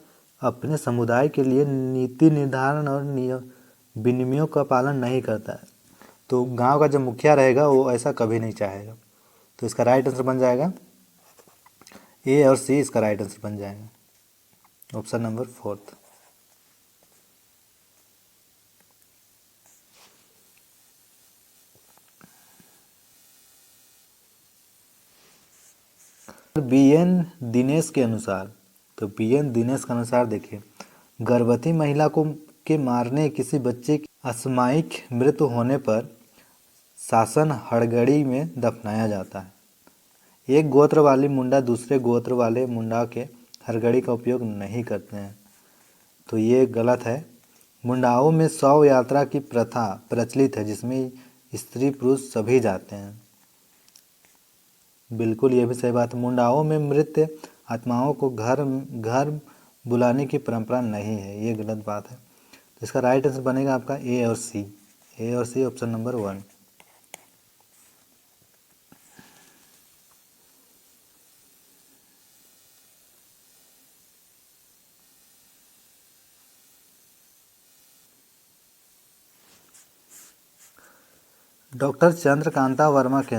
S1: अपने समुदाय के लिए नीति निर्धारण और विनियमों का पालन नहीं करता है। तो गांव का जो मुखिया रहेगा वो ऐसा कभी नहीं चाहेगा। तो इसका राइट आंसर बन जाएगा ए और सी, इसका राइट आंसर बन जाएगा ऑप्शन नंबर 4। बीएन दिनेश के अनुसार, तो बीएन दिनेश के अनुसार देखिए, गर्भवती महिला को के मारने किसी बच्चे की असामयिक मृत्यु होने पर शासन हड़गड़ी में दफनाया जाता है। एक गोत्र वाली मुंडा दूसरे गोत्र वाले मुंडा के हड़गड़ी का उपयोग नहीं करते हैं। तो ये गलत है। मुंडाओं में शव यात्रा की प्रथा प्रचलित है जिसमें स्त्री पुरुष सभी जाते हैं। बिल्कुल, ये भी सही बात है। मुंडाओं में मृत आत्माओं को घर बुलाने की परंपरा नहीं है, ये गलत बात है। तो इसका राइट आंसर बनेगा आपका ए और सी। ए और C option number 1। Doctor Chandrakanta Verma के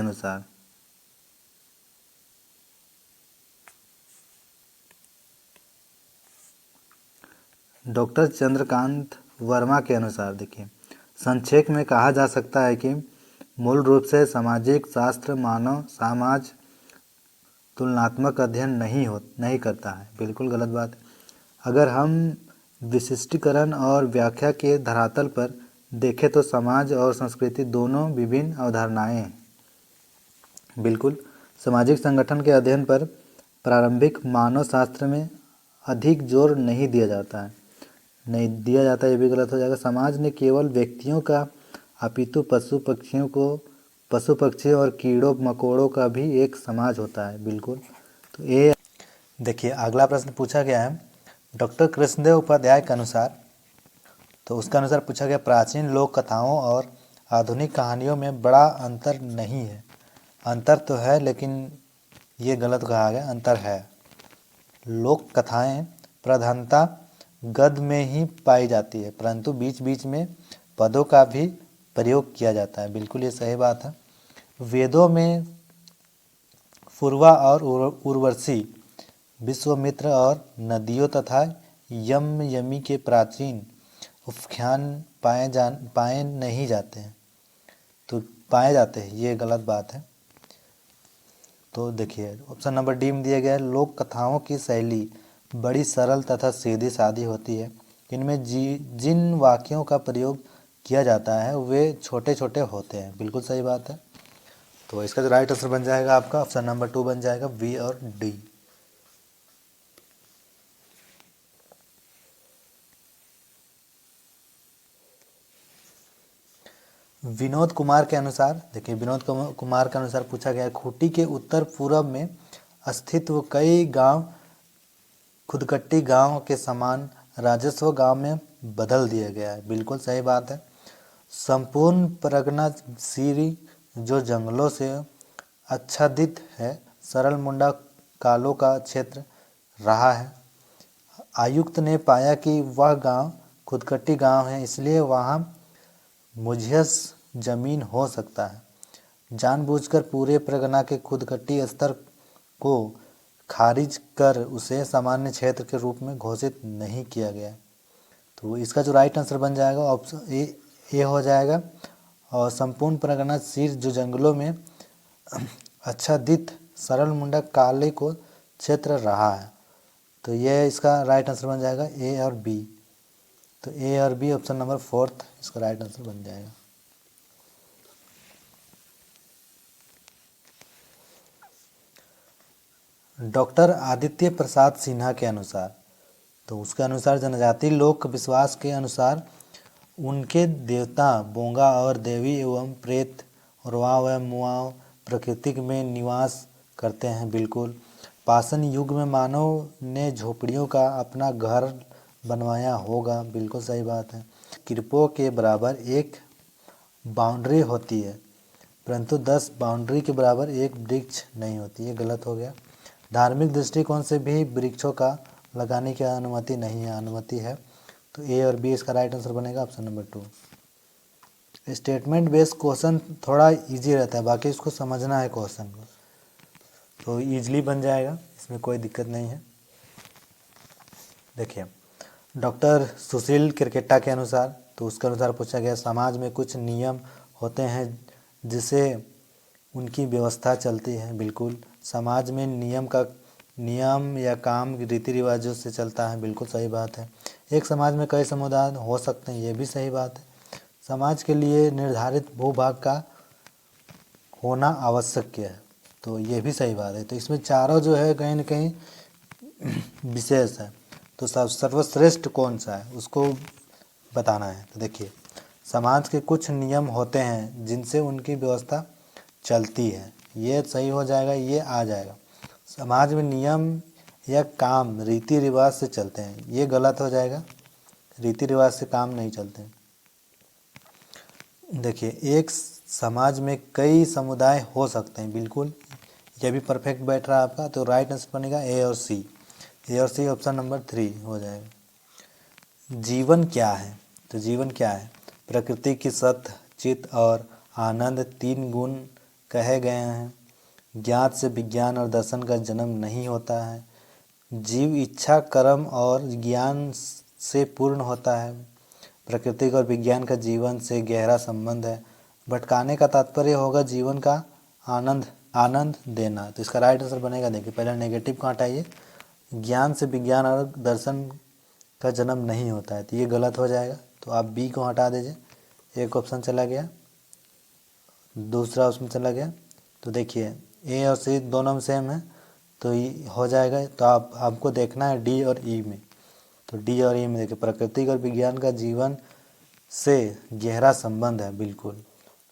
S1: अनुसार देखिए, संक्षेप में कहा जा सकता है कि मूल रूप से सामाजिक शास्त्र मानव समाज तुलनात्मक अध्ययन नहीं करता है। बिल्कुल गलत बात है। अगर हम विशिष्टीकरण और व्याख्या के धरातल पर देखें तो समाज और संस्कृति दोनों विभिन्न अवधारणाएं हैं। बिल्कुल। सामाजिक संगठन के अध्ययन पर प्रारंभिक मानव शास्त्र में अधिक जोर नहीं दिया जाता है। नहीं दिया जाता, ये भी गलत हो जाएगा। समाज ने केवल व्यक्तियों का अपितु पशु पक्षी और कीड़ों मकोड़ों का भी एक समाज होता है। बिल्कुल। तो ये देखिए, अगला प्रश्न पूछा गया है डॉक्टर कृष्णदेव उपाध्याय के अनुसार, तो उसके अनुसार पूछा गया प्राचीन लोक कथाओं और आधुनिक कहानियों में बड़ा अंतर नहीं है। अंतर तो है लेकिन ये गलत कहा गया, अंतर है। लोक कथाएं प्रधानता गद्य में ही पाई जाती है परंतु बीच बीच में पदों का भी प्रयोग किया जाता है। बिल्कुल, ये सही बात है। वेदों में पूर्वा और उर्वशी, विश्वामित्र और नदियों तथा यमी के प्राचीन उपाख्यान पाए नहीं जाते हैं, तो पाए जाते हैं, ये गलत बात है। तो देखिए ऑप्शन नंबर डी में दिया गया है लोक कथाओं की शैली बड़ी सरल तथा सीधी सादी होती है। इनमें जिन वाक्यों का प्रयोग किया जाता है वे छोटे छोटे होते हैं। बिल्कुल सही बात है। तो इसका जो राइट आंसर बन जाएगा आपका ऑप्शन नंबर 2 बन जाएगा, बी और डी। विनोद कुमार के अनुसार, देखिए विनोद कुमार के अनुसार पूछा गया है, खूंटी के उत्तर पूर्व में स्थित वो कई गांव खुदकट्टी गांव के समान राजस्व गांव में बदल दिया गया है। बिल्कुल सही बात है। संपूर्ण परगना सीरी जो जंगलों से आच्छादित है, सरल मुंडा कालों का क्षेत्र रहा है। आयुक्त ने पाया कि वह गांव खुदकट्टी गांव है, इसलिए वहां मुझियस जमीन हो सकता है। जानबूझकर पूरे परगना के खुदकट्टी स्तर को खारिज कर उसे सामान्य क्षेत्र के रूप में घोषित नहीं किया गया। तो इसका जो राइट आंसर बन जाएगा ऑप्शन ए हो जाएगा। और संपूर्ण परगना सिर जो जंगलों में आच्छादित सरल मुंडा काले को क्षेत्र रहा है, तो यह इसका राइट आंसर बन जाएगा ए और बी। तो ए और बी ऑप्शन नंबर 4 इसका राइट आंसर बन जाएगा। डॉक्टर आदित्य प्रसाद सिन्हा के अनुसार, तो उसके अनुसार जनजाति लोक विश्वास के अनुसार उनके देवता बोंगा और देवी एवं प्रेत रुआव व मुआव प्रकृति में निवास करते हैं। बिल्कुल। पाषाण युग में मानव ने झोपड़ियों का अपना घर बनवाया होगा। बिल्कुल सही बात है। कृपों के बराबर एक बाउंड्री होती है, परंतु 10 बाउंड्री के बराबर एक वृक्ष नहीं होती। ये गलत हो गया। धार्मिक दृष्टिकोण से भी वृक्षों का लगाने की अनुमति नहीं है, अनुमति है। तो ए और बी इसका राइट आंसर बनेगा option number 2। Statement based question थोड़ा इजी रहता है, बाकी इसको समझना है क्वेश्चन को, तो ईजिली बन जाएगा, इसमें कोई दिक्कत नहीं है। देखिए डॉक्टर सुशील क्रिकेटा के अनुसार, तो उसके अनुसार पूछा गया समाज में कुछ नियम होते हैं जिसे उनकी व्यवस्था चलती है। बिल्कुल। समाज में नियम या काम रीति रिवाजों से चलता है। बिल्कुल सही बात है। एक समाज में कई समुदाय हो सकते हैं, ये भी सही बात है। समाज के लिए निर्धारित भूभाग का होना आवश्यक है, तो ये भी सही बात है। तो इसमें चारों जो है कहीं ना कहीं विशेष है। तो सर्वश्रेष्ठ कौन सा है उसको बताना है। तो देखिए समाज के कुछ नियम होते हैं जिनसे उनकी व्यवस्था चलती है, ये सही हो जाएगा, ये आ जाएगा। समाज में नियम या काम रीति रिवाज से चलते हैं, ये गलत हो जाएगा। रीति रिवाज से काम नहीं चलते। देखिए एक समाज में कई समुदाय हो सकते हैं। बिल्कुल, यह भी परफेक्ट बैठ रहा है आपका। तो राइट आंसर बनेगा ए और सी। ए और सी ऑप्शन नंबर 3 हो जाएगा। जीवन क्या है? तो जीवन क्या है? प्रकृति की सत्य, चित्त और आनंद 3 गुण कहे गए हैं। ज्ञात से विज्ञान और दर्शन का जन्म नहीं होता है। जीव इच्छा, कर्म और ज्ञान से पूर्ण होता है। प्रकृति और विज्ञान का जीवन से गहरा संबंध है। भटकाने का तात्पर्य होगा जीवन का आनंद देना। तो इसका राइट आंसर बनेगा, देखिए पहले नेगेटिव को हटाइए, ज्ञान से विज्ञान और दर्शन का जन्म नहीं होता है, तो ये गलत हो जाएगा। तो आप बी को हटा दीजिए, एक ऑप्शन चला गया, दूसरा ऑप्शन चला गया। तो देखिए ए और सी दोनों में सेम है, तो ये हो जाएगा। तो आपको देखना है डी और ई में। तो डी और ई में देखिए प्रकृति और विज्ञान का जीवन से गहरा संबंध है। बिल्कुल।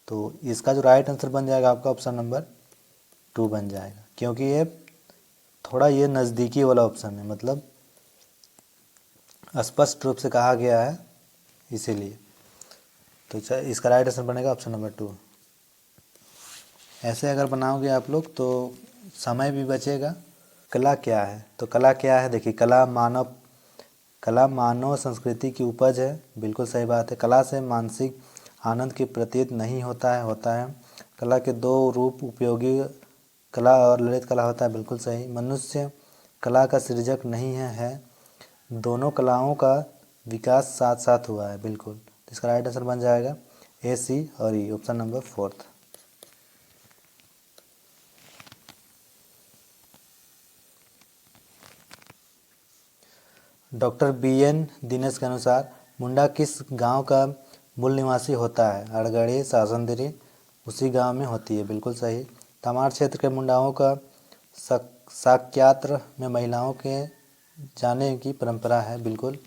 S1: तो इसका जो राइट आंसर बन जाएगा आपका ऑप्शन नंबर 2 बन जाएगा, क्योंकि ये थोड़ा ये नज़दीकी वाला ऑप्शन है, मतलब स्पष्ट रूप से कहा गया है इसीलिए। तो इसका राइट आंसर बनेगा ऑप्शन नंबर 2। ऐसे अगर बनाओगे आप लोग तो समय भी बचेगा। कला क्या है? तो कला क्या है? देखिए कला मानव संस्कृति की उपज है। बिल्कुल सही बात है। कला से मानसिक आनंद की प्रतीत नहीं होता है। कला के 2 रूप उपयोगी कला और ललित कला होता है। बिल्कुल सही। मनुष्य कला का सृजक नहीं है। दोनों कलाओं का विकास साथ साथ हुआ है। बिल्कुल। तो इसका राइट आंसर बन जाएगा ए, सी और E, option number 4। Doctor BN Dinesh के अनुसार मुंडा किस गांव का मूल निवासी होता है? अड़गड़ी, सासंदरी उसी गांव में होती है। बिल्कुल सही। तमाड़ क्षेत्र के मुंडाओं का साक्यात्र में महिलाओं के जाने की परंपरा है। बिल्कुल।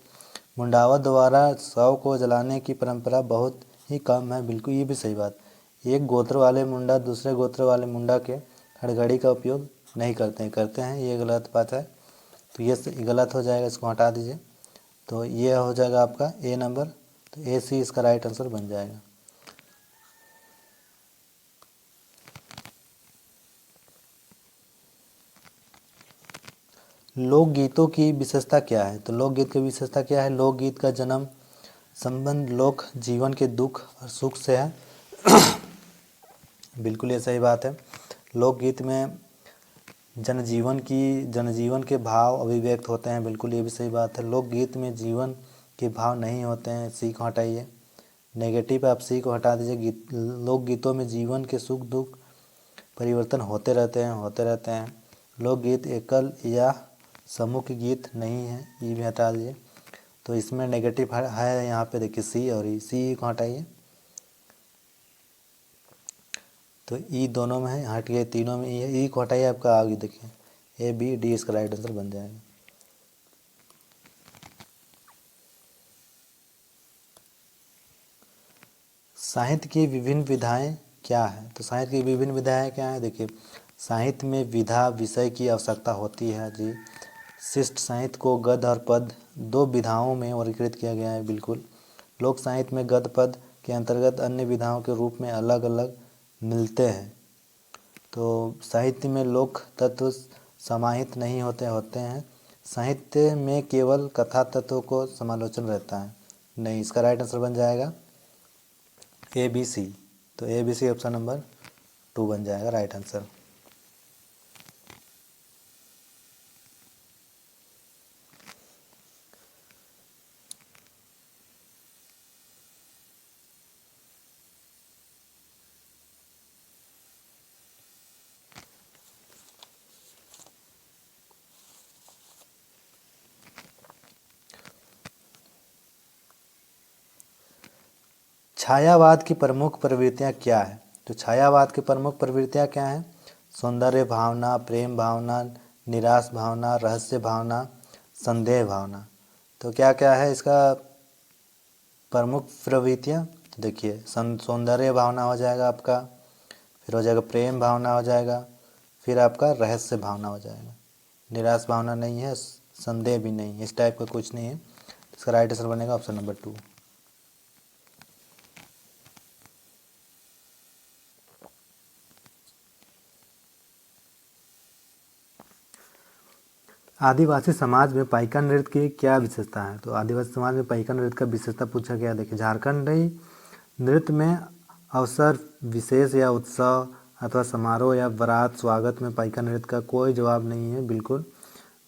S1: मुंडावा द्वारा शव को जलाने की परंपरा बहुत
S2: ही कम है, बिल्कुल ये भी सही बात। एक गोत्र वाले मुंडा दूसरे गोत्र वाले मुंडा के हड़घड़ी का उपयोग नहीं करते हैं, ये गलत बात है। तो ये गलत हो जाएगा, इसको हटा दीजिए। तो ये हो जाएगा आपका ए नंबर, तो ए सी इसका राइट आंसर बन जाएगा। लोकगीतों की विशेषता क्या है? तो लोकगीत की विशेषता क्या है? लोकगीत का जन्म संबंध लोक जीवन के दुख और सुख से है। बिल्कुल ये सही बात है। लोकगीत में जनजीवन के भाव अभिव्यक्त होते हैं, बिल्कुल ये भी सही बात है। लोकगीत में जीवन के भाव नहीं होते हैं, सी को हटाइए। नेगेटिव आप सी को हटा दीजिए। लोकगीतों में जीवन के सुख दुख परिवर्तन होते रहते हैं। लोकगीत एकल या समूह के गीत नहीं है, ये भी हटा दीजिए। तो इसमें नेगेटिव है यहाँ पे देखिए सी और ई, सी को हटाइए। तो ई दोनों में है, हट गए, तीनों में ई है, ई को हटाइए, आपका आगे देखिए ए बी डी इसका राइट आंसर बन जाएगा। साहित्य की विभिन्न विधाएं क्या है? तो साहित्य की विभिन्न विधाएं क्या है? देखिए, साहित्य में विधा विषय की आवश्यकता होती है जी। शिष्ट साहित्य को गद्य और पद दो विधाओं में वर्गीकृत किया गया है, बिल्कुल। लोक साहित्य में गद्य पद के अंतर्गत अन्य विधाओं के रूप में अलग अलग मिलते हैं। तो साहित्य में लोक तत्व समाहित नहीं होते हैं। साहित्य में केवल कथा तत्व को समालोचन रहता है, नहीं, इसका राइट आंसर बन जाएगा ए बी सी। तो A B C option number 2 बन जाएगा राइट आंसर। छायावाद की प्रमुख प्रवृत्तियाँ क्या है? तो छायावाद की प्रमुख प्रवृत्तियाँ क्या हैं? सौंदर्य भावना, प्रेम भावना, निराश भावना, रहस्य भावना, संदेह भावना। तो क्या क्या है इसका प्रमुख प्रवृत्तियाँ? तो देखिए, सौंदर्य भावना हो जाएगा आपका, फिर हो जाएगा प्रेम भावना हो जाएगा, फिर आपका रहस्य भावना हो जाएगा। निराश भावना नहीं है, संदेह भी नहीं है, इस टाइप का कुछ नहीं है। इसका राइट आंसर बनेगा ऑप्शन नंबर 2। आदिवासी समाज में पाइका नृत्य की क्या विशेषता है? तो आदिवासी समाज में पाइका नृत्य का विशेषता पूछा गया। देखिए, झारखंडी नृत्य में अवसर विशेष या उत्सव अथवा समारोह या बारात स्वागत में पाइका नृत्य का कोई जवाब नहीं है, बिल्कुल।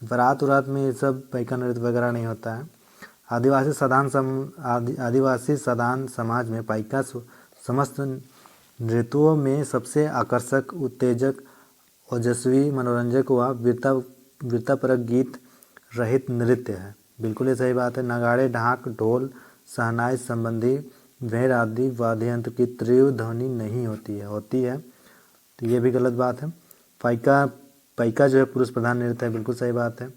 S2: बारात उरात में ये सब पाइका नृत्य वगैरह नहीं होता है। आदिवासी साधारण समाज में पाइका समस्त नृत्यों में सबसे आकर्षक, उत्तेजक, ओजस्वी, मनोरंजक व वीरतापरक गीत रहित नृत्य है, बिल्कुल ये सही बात है। नगाड़े, ढाक, ढोल, शहनाई संबंधी भेड़ आदि वाद्य यंत्र की तीव्र ध्वनि नहीं होती है, तो ये भी गलत बात है। पाइका जो है पुरुष प्रधान नृत्य है, बिल्कुल सही बात है।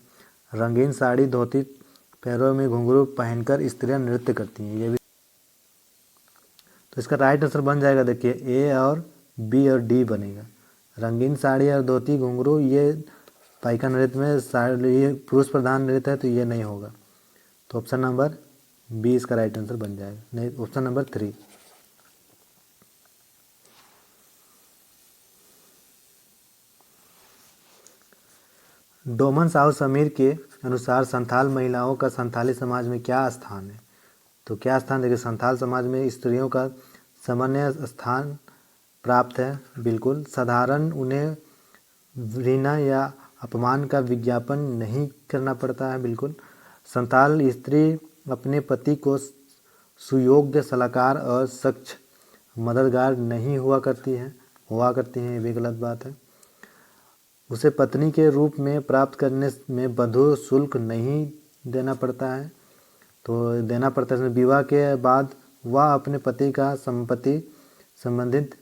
S2: रंगीन साड़ी, धोती, पैरों में घुंघरू पहनकर स्त्रियां नृत्य करती हैं, ये भी। तो इसका राइट आंसर बन जाएगा, देखिए ए और बी और डी बनेगा। रंगीन साड़ी और धोती घुंघरू ये पाइका नृत्य में ये पुरुष प्रधान नृत्य है, तो ये नहीं होगा। तो ऑप्शन नंबर बी इसका राइट आंसर बन जाएगा, नहीं, ऑप्शन नंबर 3। डोमन साहू समीर के अनुसार संथाल महिलाओं का संथाली समाज में क्या स्थान है? तो क्या स्थान? देखिए, संथाल समाज में स्त्रियों का सामान्य स्थान प्राप्त है, बिल्कुल। साधारण उन्हें घृणा या अपमान का विज्ञापन नहीं करना पड़ता है, बिल्कुल। संथाल स्त्री अपने पति को सुयोग्य सलाहकार और सच्च मददगार नहीं हुआ करती हैं, ये भी गलत बात है। उसे पत्नी के रूप में प्राप्त करने में वधू शुल्क नहीं देना पड़ता है, तो देना पड़ता है विवाह के बाद वह अपने पति का संपत्ति संबंधित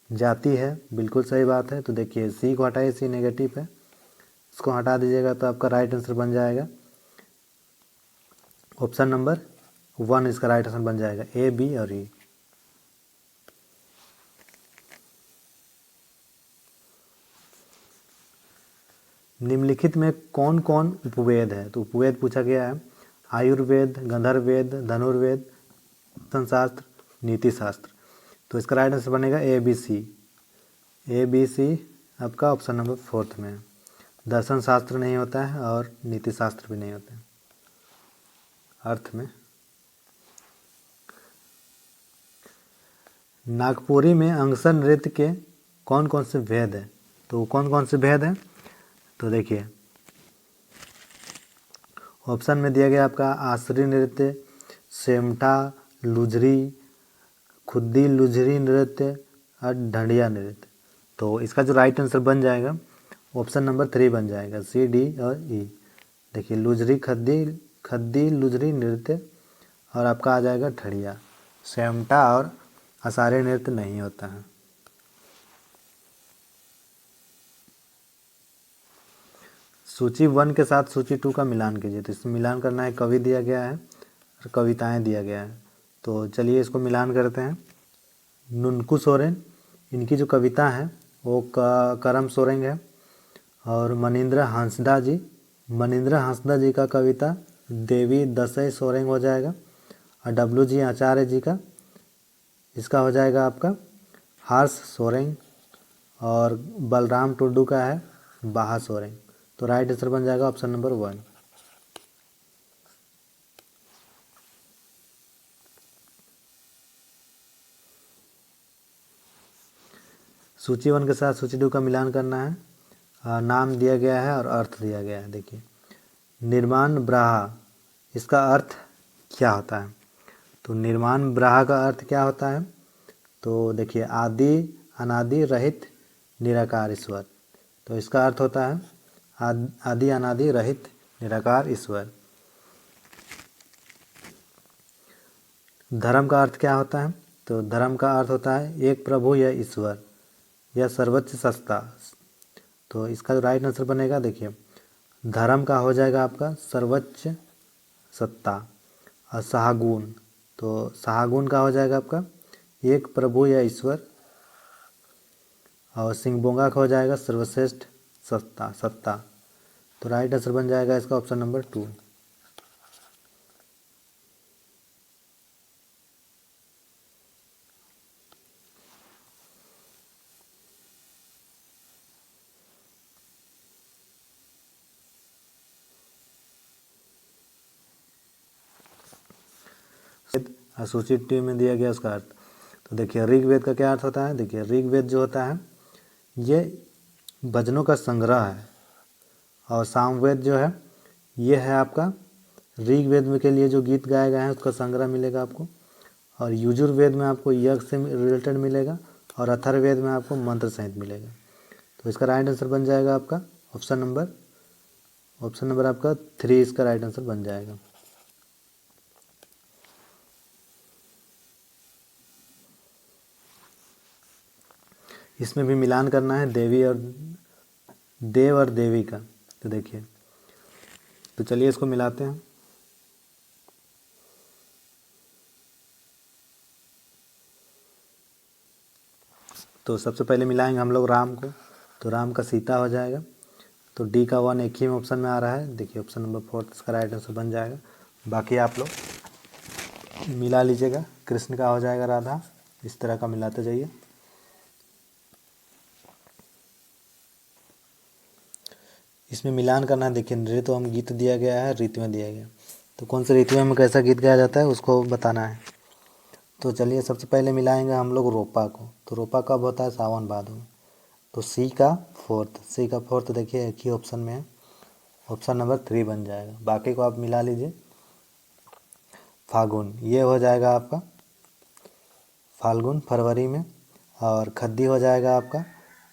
S2: जाती है, बिल्कुल सही बात है। तो देखिए, सी को हटाइए, सी नेगेटिव है, इसको हटा दीजिएगा तो आपका राइट आंसर बन जाएगा ऑप्शन नंबर 1 इसका राइट आंसर बन जाएगा, ए, बी और ई। निम्नलिखित में कौन कौन उपवेद है? तो उपवेद पूछा गया है, आयुर्वेद, गंधर्ववेद, धनुर्वेद, शास्त्र, नीति शास्त्र। तो इसका राइट आंसर बनेगा ए, बी, सी। ए, बी, सी आपका ऑप्शन नंबर 4 में है। दर्शन शास्त्र नहीं होता है और नीति शास्त्र भी नहीं होता है अर्थ में। नागपुरी में अंगसर नृत्य के कौन कौन से भेद हैं? तो कौन कौन से भेद हैं? तो देखिए ऑप्शन में दिया गया आपका आसरी नृत्य, सेमटा, लुझरी, खुद्दी लुझरी नृत्य और ढंडिया नृत्य। तो इसका जो राइट आंसर बन जाएगा ऑप्शन नंबर 3 बन जाएगा, सी, डी और ई। देखिए लुझरी, खद्दी लुझरी नृत्य और आपका आ जाएगा ढंडिया। सेमटा और आसारी नृत्य नहीं होता है। सूची 1 के साथ सूची 2 का मिलान कीजिए। तो इसमें मिलान करना है, कवि दिया गया है और कविताएं दिया गया है। तो चलिए इसको मिलान करते हैं। नुनकू सोरेन, इनकी जो कविता है वो करम सोरेंग है। और मनिंद्र हंसदा जी का कविता देवी दसई सोरेंग हो जाएगा। और डब्ल्यू जी आचार्य जी का इसका हो जाएगा आपका हर्ष सोरेंग। और बलराम टुडू का है बाहा सोरेंग। तो राइट आंसर बन जाएगा ऑप्शन नंबर 1। सूची 1 के साथ सूची 2 का मिलान करना है। नाम दिया गया है और अर्थ दिया गया है। देखिए निर्माण ब्राहा, इसका अर्थ क्या होता है? तो निर्माण ब्राहा का अर्थ क्या होता है? तो देखिए आदि अनादि रहित निराकार ईश्वर। तो इसका अर्थ होता है आदि अनादि रहित निराकार ईश्वर। धर्म का अर्थ क्या होता है? तो धर्म का अर्थ होता है एक प्रभु या ईश्वर या सर्वोच्च सत्ता। तो इसका जो राइट आंसर बनेगा, देखिए धर्म का हो जाएगा आपका सर्वोच्च सत्ता। और सहागुण, तो सहागुण का हो जाएगा आपका एक प्रभु या ईश्वर। और सिंहबोंगा का हो जाएगा सर्वश्रेष्ठ सत्ता। तो राइट आंसर बन जाएगा इसका ऑप्शन नंबर 2। सूची 2 में दिया गया उसका अर्थ। तो देखिए ऋग्वेद का क्या अर्थ होता है? देखिए ऋग्वेद जो होता है ये भजनों का संग्रह है। और सामवेद जो है ये है आपका ऋग्वेद में के लिए जो गीत गाए गए हैं उसका संग्रह मिलेगा आपको। और यजुर्वेद में आपको यज्ञ से रिलेटेड मिलेगा। और अथर्ववेद में आपको मंत्र सहित मिलेगा। तो इसका राइट आंसर बन जाएगा आपका ऑप्शन नंबर आपका 3 इसका राइट आंसर बन जाएगा। इसमें भी मिलान करना है देव और देवी का। तो देखिए तो चलिए इसको मिलाते हैं। तो सबसे पहले मिलाएंगे हम लोग राम को। तो राम का सीता हो जाएगा। तो डी का 1 एक ही में ऑप्शन में आ रहा है। देखिए ऑप्शन नंबर 4 इसका राइट आंसर बन जाएगा। बाकी आप लोग मिला लीजिएगा। कृष्ण का हो जाएगा राधा। इस तरह का मिलाते जाइए। इसमें मिलान करना है। देखिए नृत्य एवं गीत दिया गया है, ऋतुएं दिया गया। तो कौन से ऋतु में कैसा गीत गाया जाता है उसको बताना है। तो चलिए सबसे पहले मिलाएंगे हम लोग रोपा को। तो रोपा कब होता है? सावन भादो में। तो सी का फोर्थ देखिए एक ही ऑप्शन में है। ऑप्शन नंबर 3 बन जाएगा। बाकी को आप मिला लीजिए। फागुन ये हो जाएगा आपका फाल्गुन फरवरी में। और खद्दी हो जाएगा आपका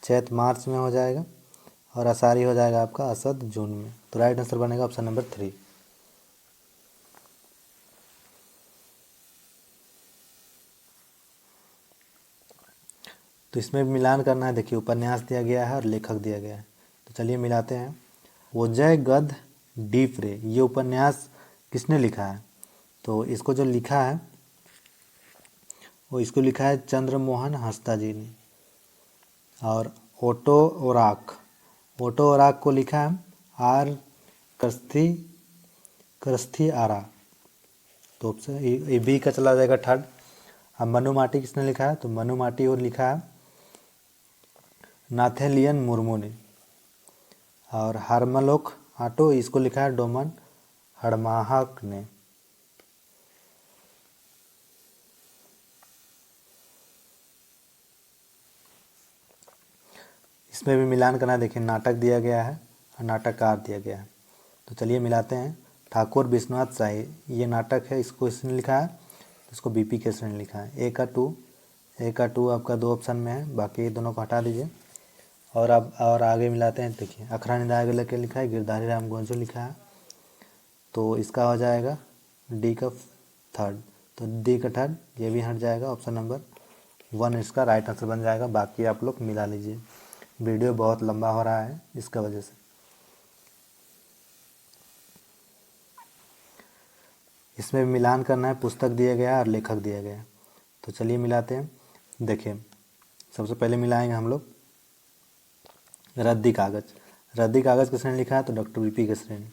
S2: चैत मार्च में हो जाएगा। और आषाढ़ी हो जाएगा आपका असद जून में। तो राइट आंसर बनेगा ऑप्शन नंबर 3। तो इसमें मिलान करना है। देखिए उपन्यास दिया गया है और लेखक दिया गया है। तो चलिए मिलाते हैं। ओजय गध डीप रे ये उपन्यास किसने लिखा है? तो इसको जो लिखा है वो इसको लिखा है चंद्रमोहन हंसदा जी ने। और ओटो ओराक को लिखा है आर क्रस्थी आरा। तो ऑप्शन ए बी का चला जाएगा थर्ड। अब मनु माटी किसने लिखा है? तो मनु माटी और लिखा है नाथेलियन मुर्मू ने। और हरमलोक आटो इसको लिखा है डोमन हड़माहक ने। इसमें भी मिलान करना है। देखिए नाटक दिया गया है और नाटककार दिया गया है। तो चलिए मिलाते हैं। ठाकुर विश्वनाथ शाही ये नाटक है, इसको इसने लिखा है, इसको बीपी केसरी ने लिखा है। ए का टू आपका 2 ऑप्शन में है, बाकी दोनों को हटा दीजिए। और अब और आगे मिलाते हैं। देखिए अखरा निदाय के लिखा है गिरधारी राम गोंजू लिखा है, तो इसका हो जाएगा डी का थर्ड। तो डी का थर्ड ये भी हट जाएगा, ऑप्शन नंबर 1 इसका राइट आंसर बन जाएगा। बाकी आप लोग मिला लीजिए। वीडियो बहुत लंबा हो रहा है इसका वजह से। इसमें मिलान करना है, पुस्तक दिया गया और लेखक दिया गया। तो चलिए मिलाते हैं। देखिए सबसे पहले मिलाएंगे हम लोग रद्दी कागज़ किसने लिखा है? तो डॉक्टर बीपी केसरी ने।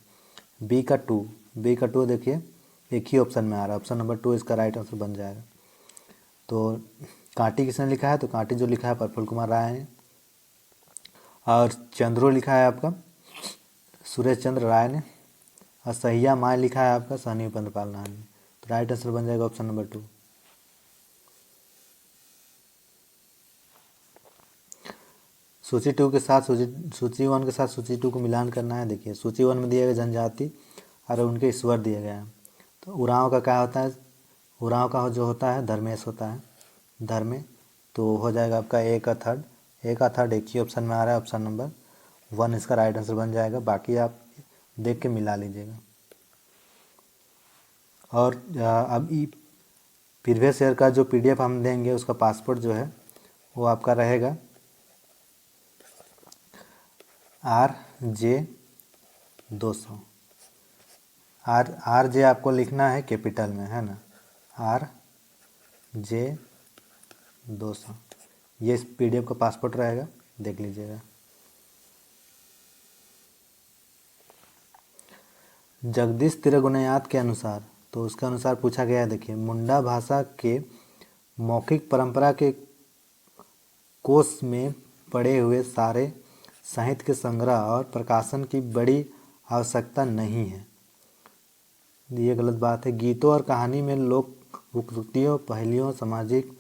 S2: बी का टू देखिए एक ही ऑप्शन में आ रहा है, ऑप्शन नंबर 2 इसका राइट आंसर बन जाएगा। तो कांटी किसने लिखा है? तो कांटी जो लिखा है प्रफुल्ल कुमार राय ने। और चंद्रो लिखा है आपका सुरेश चंद्र राय ने। और सहिया माय लिखा है आपका सहनी उपेंद्र पाल नाहर ने। तो राइट आंसर बन जाएगा ऑप्शन नंबर 2। सूची 1 के साथ सूची 2 को मिलान करना है। देखिए सूची 1 में दिया गया जनजाति और उनके ईश्वर दिए गए हैं। तो उरांव का क्या होता है? उरांव का जो होता है धर्मेश होता है, धर्मे। तो हो जाएगा आपका ए का थर्ड एक ही ऑप्शन में आ रहा है, ऑप्शन नंबर 1 इसका राइट आंसर बन जाएगा। बाकी आप देख के मिला लीजिएगा। और अब प्रीवियस ईयर का जो PDF हम देंगे उसका पासपोर्ट जो है वो आपका रहेगा RJ 200। RJ आपको लिखना है कैपिटल में, है ना, RJ 200। ये इस PDF का पासपोर्ट रहेगा, देख लीजिएगा। जगदीश तिरगुनयात के अनुसार, तो उसके अनुसार पूछा गया है। देखिए मुंडा भाषा के मौखिक परंपरा के कोश में पड़े हुए सारे साहित्य के संग्रह और प्रकाशन की बड़ी आवश्यकता नहीं है। ये गलत बात है। गीतों और कहानी में लोक उक्तियों, पहेलियों, सामाजिक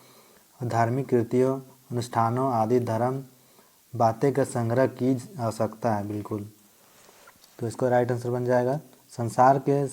S2: और धार्मिक कृतियों, अनुष्ठानों आदि धर्म बातें का संग्रह की आवश्यकता है, बिल्कुल। तो इसको राइट आंसर बन जाएगा संसार के